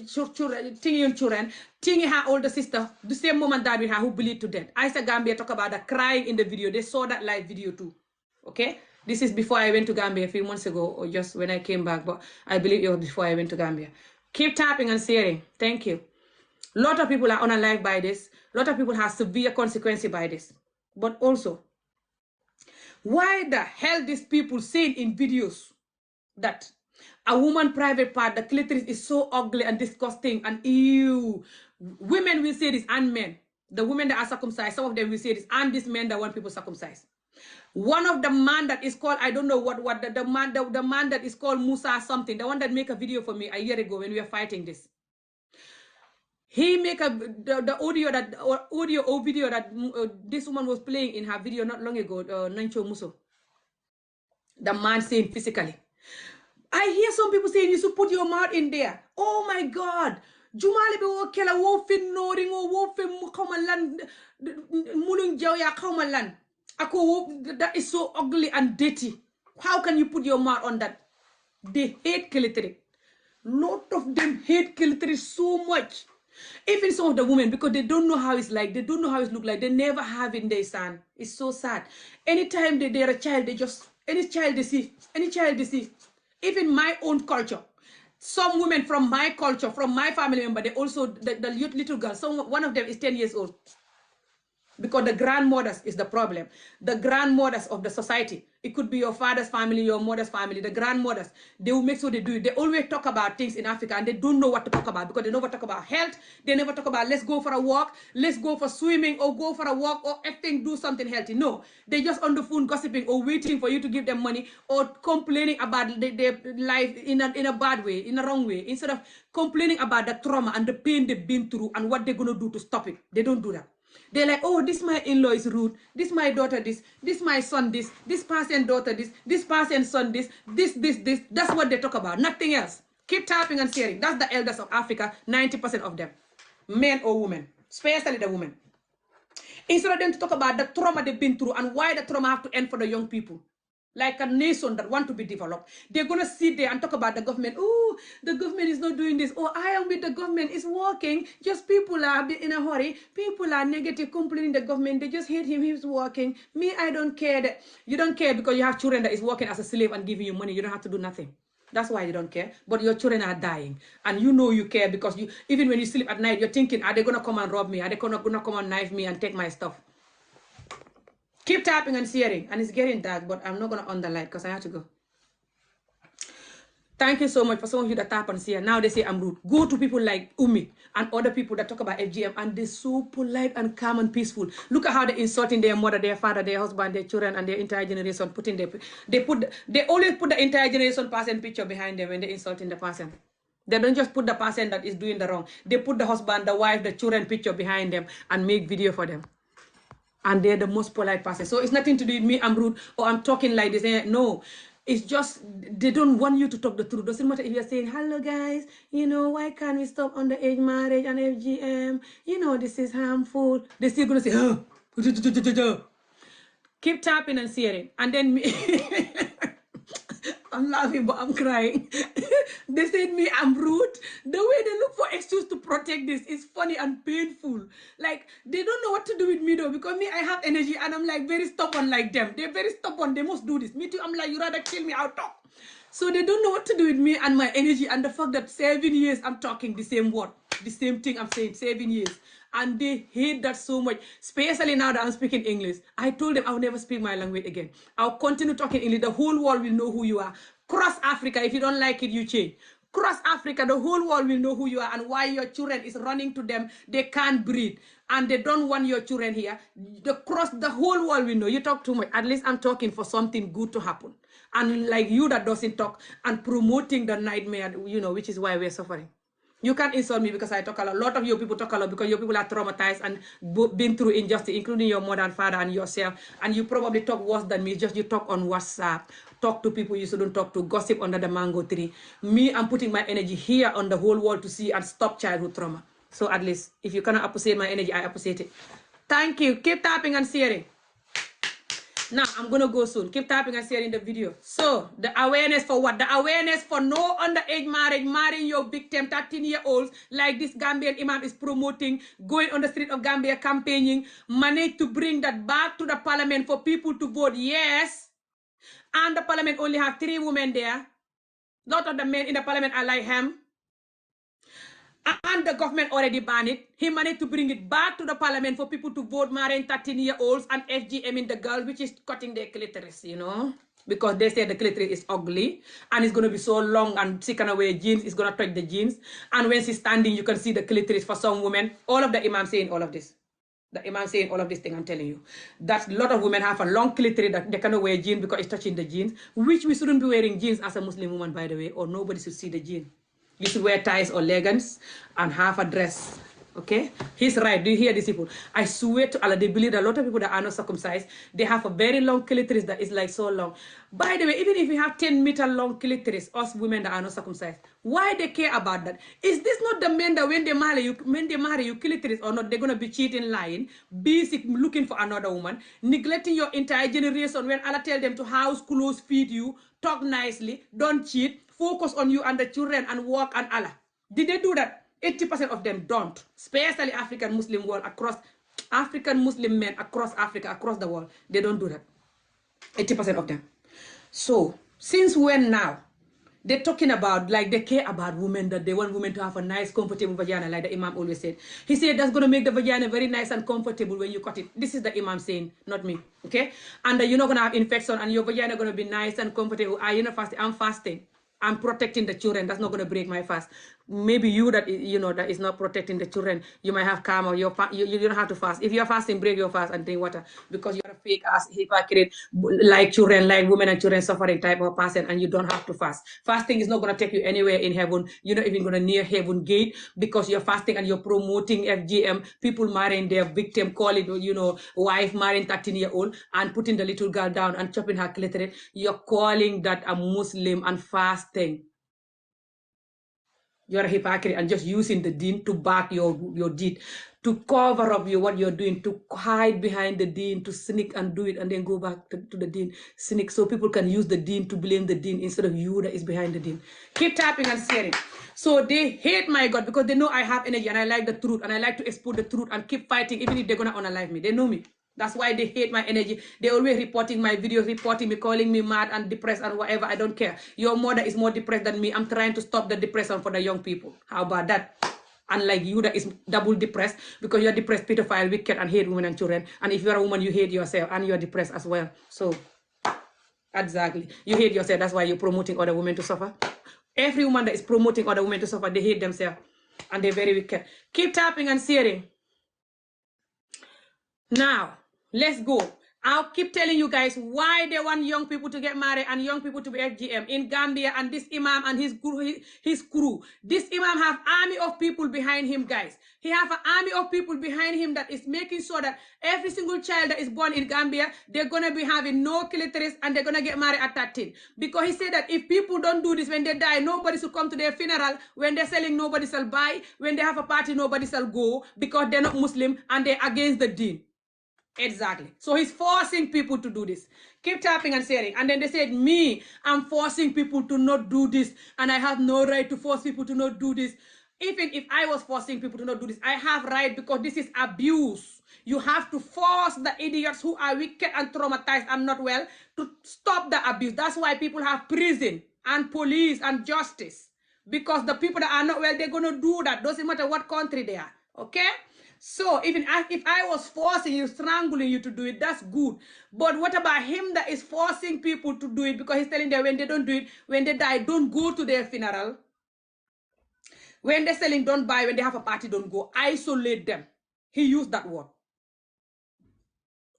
children, tinging her older sister. The same woman died with her who bleed to death. Isa Gambia talk about the crying in the video. They saw that live video too. Okay, this is before I went to Gambia a few months ago, or just when I came back, but I believe it was before I went to Gambia. Keep tapping and sharing. Thank you. A lot of people are unalive by this. A lot of people have severe consequences by this. But also, why the hell these people saying in videos that a woman private part, the clitoris is so ugly and disgusting and ew. Women will say this and men. The women that are circumcised, some of them will say this, and these men that want people circumcised. One of the man that is called, I don't know what the man that is called Musa something, the one that make a video for me a year ago when we were fighting this. He make the audio or video that this woman was playing in her video not long ago, Nancho Muso. The man saying physically. I hear some people saying you should put your mouth in there. Oh my God. Jumali be wo kela wo fin noring o wo fin mukomalan mulung jaw ya kaumalan. That is so ugly and dirty. How can you put your mouth on that? They hate clitoris. Lot of them hate clitoris so much. Even some of the women, because they don't know how it's like. They don't know how it look like. They never have it in their son. It's so sad. Anytime they're a child, any child they see. Even my own culture. Some women from my culture, from my family member, they also, the little girl, one of them is 10 years old. Because the grandmothers is the problem. The grandmothers of the society. It could be your father's family, your mother's family. The grandmothers, they will make sure they do it. They always talk about things in Africa and they don't know what to talk about because they never talk about health. They never talk about let's go for a walk, let's go for swimming or go for a walk or effing do something healthy. No, they just on the phone gossiping or waiting for you to give them money or complaining about their life in a bad way, in a wrong way. Instead of complaining about the trauma and the pain they've been through and what they're going to do to stop it. They don't do that. They're like, oh, this my in-law is rude. This my daughter this my son this person daughter this person son this. That's what they talk about. Nothing else. Keep tapping and sharing. That's the elders of Africa, 90% of them. Men or women. Especially the women. Instead of them to talk about the trauma they've been through and why the trauma have to end for the young people. Like a nation that want to be developed. They're going to sit there and talk about the government. Oh, the government is not doing this. Oh, I am with the government. It's working. Just people are in a hurry. People are negative, complaining the government. They just hate him. He's working. Me, I don't care. That you don't care because you have children that is working as a slave and giving you money. You don't have to do nothing. That's why you don't care. But your children are dying. And you know you care because you, even when you sleep at night, you're thinking, are they going to come and rob me? Are they going to come and knife me and take my stuff? Keep tapping and sharing. And it's getting dark, but I'm not going to on the light because I have to go. Thank you so much for some of you that tap and share. Now they say I'm rude. Go to people like Umi and other people that talk about FGM and they're so polite and calm and peaceful. Look at how they're insulting their mother, their father, their husband, their children, and their entire generation. They always put the entire generation person picture behind them when they're insulting the person. They don't just put the person that is doing the wrong. They put the husband, the wife, the children picture behind them and make video for them. And they're the most polite person. So it's nothing to do with me, I'm rude, or I'm talking like this. No, it's just, they don't want you to talk the truth. Doesn't matter if you're saying, hello guys, why can't we stop underage marriage and FGM? This is harmful. They're still going to say, oh. Keep tapping and sharing. And then me, I'm laughing, but I'm crying. They said me, I'm rude. The way they look for excuse to protect this is funny and painful. Like, they don't know what to do with me though, because me, I have energy and I'm like very stubborn like them. They're very stubborn. They must do this. Me too, I'm like, you rather kill me, I'll talk. So they don't know what to do with me and my energy and the fact that 7 years I'm talking the same word. the same thing I'm saying, 7 years. And they hate that so much, especially now that I'm speaking English. I told them I'll never speak my language again. I'll continue talking English. The whole world will know who you are. Cross Africa, if you don't like it, you change. Cross Africa, the whole world will know who you are and why your children is running to them. They can't breathe and they don't want your children here. The whole world will know. You talk too much. At least I'm talking for something good to happen. And like you that doesn't talk and promoting the nightmare, which is why we're suffering. You can't insult me because I talk a lot. A lot of your people talk a lot because your people are traumatized and been through injustice, including your mother and father and yourself. And you probably talk worse than me. Just you talk on WhatsApp. Talk to people you shouldn't talk to. Gossip under the mango tree. Me, I'm putting my energy here on the whole world to see and stop childhood trauma. So at least, if you cannot appreciate my energy, I appreciate it. Thank you. Keep tapping and sharing. Now, I'm going to go soon. Keep tapping and sharing the video. So, the awareness for what? The awareness for no underage marriage, marrying your victim, 13-year-olds, like this Gambian imam is promoting, going on the street of Gambia campaigning, managed to bring that back to the parliament for people to vote yes. And the parliament only have 3 women there. A lot of the men in the parliament are like him. And the government already banned it. He managed to bring it back to the parliament for people to vote marrying 13-year-olds and FGM in the girl, which is cutting their clitoris, because they say the clitoris is ugly and it's going to be so long and she can wear jeans, it's going to touch the jeans. And when she's standing, you can see the clitoris for some women. All of the imams saying all of this. The imam saying all of this thing, I'm telling you. That a lot of women have a long clitoris that they cannot wear jeans because it's touching the jeans, which we shouldn't be wearing jeans as a Muslim woman, by the way, or nobody should see the jeans. You should wear ties or leggings and have a dress. Okay? He's right. Do you hear these people? I swear to Allah, they believe that a lot of people that are not circumcised, they have a very long clitoris that is like so long. By the way, even if you have 10-meter long clitoris, us women that are not circumcised, why they care about that? Is this not the men that when they marry you clitoris or not, they're going to be cheating, lying, busy looking for another woman, neglecting your entire generation when Allah tell them to house, clothes, feed you, talk nicely, don't cheat, focus on you and the children and work and Allah. Did they do that? 80% of them don't. Especially African Muslim world African Muslim men across Africa, across the world. They don't do that. 80% of them. So, since when now? They're talking about, like, they care about women, that they want women to have a nice, comfortable vagina, like the Imam always said. He said that's going to make the vagina very nice and comfortable when you cut it. This is the Imam saying, not me. Okay? And you're not going to have infection and your vagina going to be nice and comfortable. You're not fasting. I'm fasting. I'm protecting the children. That's not going to break my fast. Maybe you that is not protecting the children, you might have karma. You don't have to fast. If you're fasting, break your fast and drink water because you're a fake ass hypocrite, like children, like women and children suffering type of person, and you don't have to fast. Fasting is not going to take you anywhere in heaven. You're not even going to near heaven gate because you're fasting and you're promoting FGM, people marrying their victim, call it, wife marrying 13-year-old and putting the little girl down and chopping her clitoris. You're calling that a Muslim and fasting. You're a hypocrite and just using the deen to back your deed, to cover up what you're doing, to hide behind the deen, to sneak and do it and then go back to the deen, sneak, so people can use the deen to blame the deen instead of you that is behind the deen. Keep tapping and sharing. So they hate my God because they know I have energy and I like the truth and I like to expose the truth and keep fighting even if they're going to unalive me. They know me. That's why they hate my energy. They're always reporting my videos, reporting me, calling me mad and depressed and whatever. I don't care. Your mother is more depressed than me. I'm trying to stop the depression for the young people. How about that? Unlike you that is double depressed because you're depressed, pedophile, wicked, and hate women and children. And if you're a woman, you hate yourself and you're depressed as well. So, exactly. You hate yourself. That's why you're promoting other women to suffer. Every woman that is promoting other women to suffer, they hate themselves. And they're very wicked. Keep tapping and sharing. Now, let's go. I'll keep telling you guys why they want young people to get married and young people to be FGM in Gambia, and this imam and his crew. This imam have army of people behind him, guys. He have an army of people behind him that is making sure that every single child that is born in Gambia, they're going to be having no clitoris and they're going to get married at 13. Because he said that if people don't do this, when they die, nobody should come to their funeral. When they're selling, nobody shall buy. When they have a party, nobody shall go because they're not Muslim and they're against the deen. Exactly. So he's forcing people to do this. Keep tapping and sharing. And then they said, I'm forcing people to not do this. And I have no right to force people to not do this. Even if I was forcing people to not do this, I have right because this is abuse. You have to force the idiots who are wicked and traumatized and not well to stop the abuse. That's why people have prison and police and justice. because the people that are not well, they're going to do that. Doesn't matter what country they are. Okay? So even if I was forcing you, strangling you to do it, that's good. But what about him that is forcing people to do it because he's telling them when they don't do it, when they die, don't go to their funeral. When they're selling, don't buy. When they have a party, don't go. Isolate them. He used that word.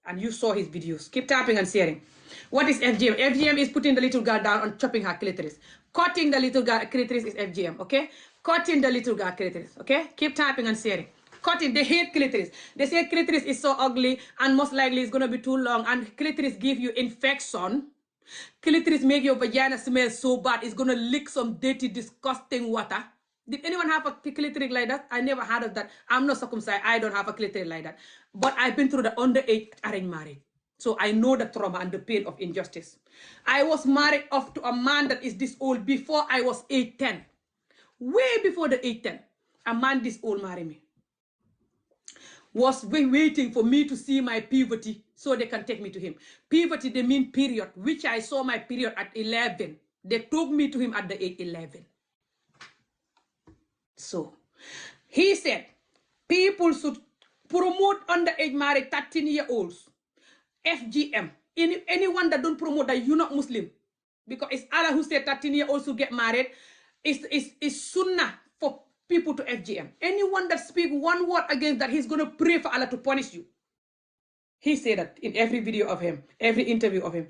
And you saw his videos. Keep tapping and sharing. What is FGM? FGM is putting the little girl down and chopping her clitoris. Cutting the little girl clitoris is FGM, okay? Cutting the little girl clitoris, okay? Keep tapping and sharing. Cutting, they hate clitoris. They say clitoris is so ugly and most likely it's going to be too long and clitoris give you infection. Clitoris make your vagina smell so bad it's going to lick some dirty, disgusting water. Did anyone have a clitoris like that? I never heard of that. I'm not circumcised. I don't have a clitoris like that. But I've been through the underage arranged marriage. So I know the trauma and the pain of injustice. I was married off to a man that is this old before I was 8-10. Way before the 8-10. A man this old married me. Was waiting for me to see my puberty so they can take me to him. Puberty, they mean period, which I saw my period at 11. They took me to him at the age 11. So, he said, people should promote underage marriage 13-year-olds. FGM. Anyone that don't promote that you're not Muslim. Because it's Allah who said 13-year-olds who get married. It's sunnah for people to FGM. Anyone that speak one word against that, he's going to pray for Allah to punish you. He said that in every video of him, every interview of him.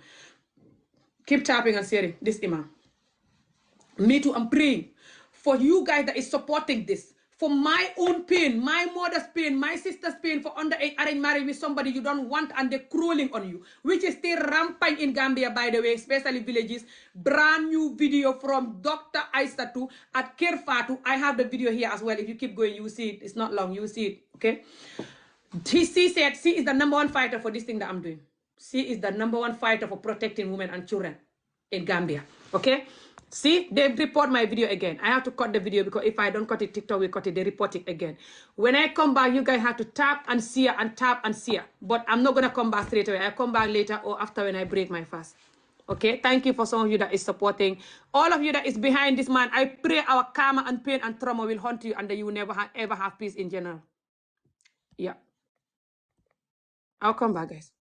Keep tapping and sharing this imam. Me too, I'm praying for you guys that is supporting this. For my own pain, my mother's pain, my sister's pain for underage arranged marriage with somebody you don't want and they're crawling on you, which is still rampant in Gambia, by the way, especially villages. Brand new video from Dr. Aisatu at Kerfatu. I have the video here as well. If you keep going, you will see it. It's not long. You will see it. Okay. She said she is the number one fighter for this thing that I'm doing. She is the number one fighter for protecting women and children in Gambia. Okay? See, they report my video again. I have to cut the video because if I don't cut it, TikTok will cut it. They report it again. When I come back, you guys have to tap and share and tap and share. But I'm not going to come back straight away. I'll come back later or after when I break my fast. Okay? Thank you for some of you that is supporting. All of you that is behind this man, I pray our karma and pain and trauma will haunt you and that you will never ever have peace in general. Yeah. I'll come back, guys.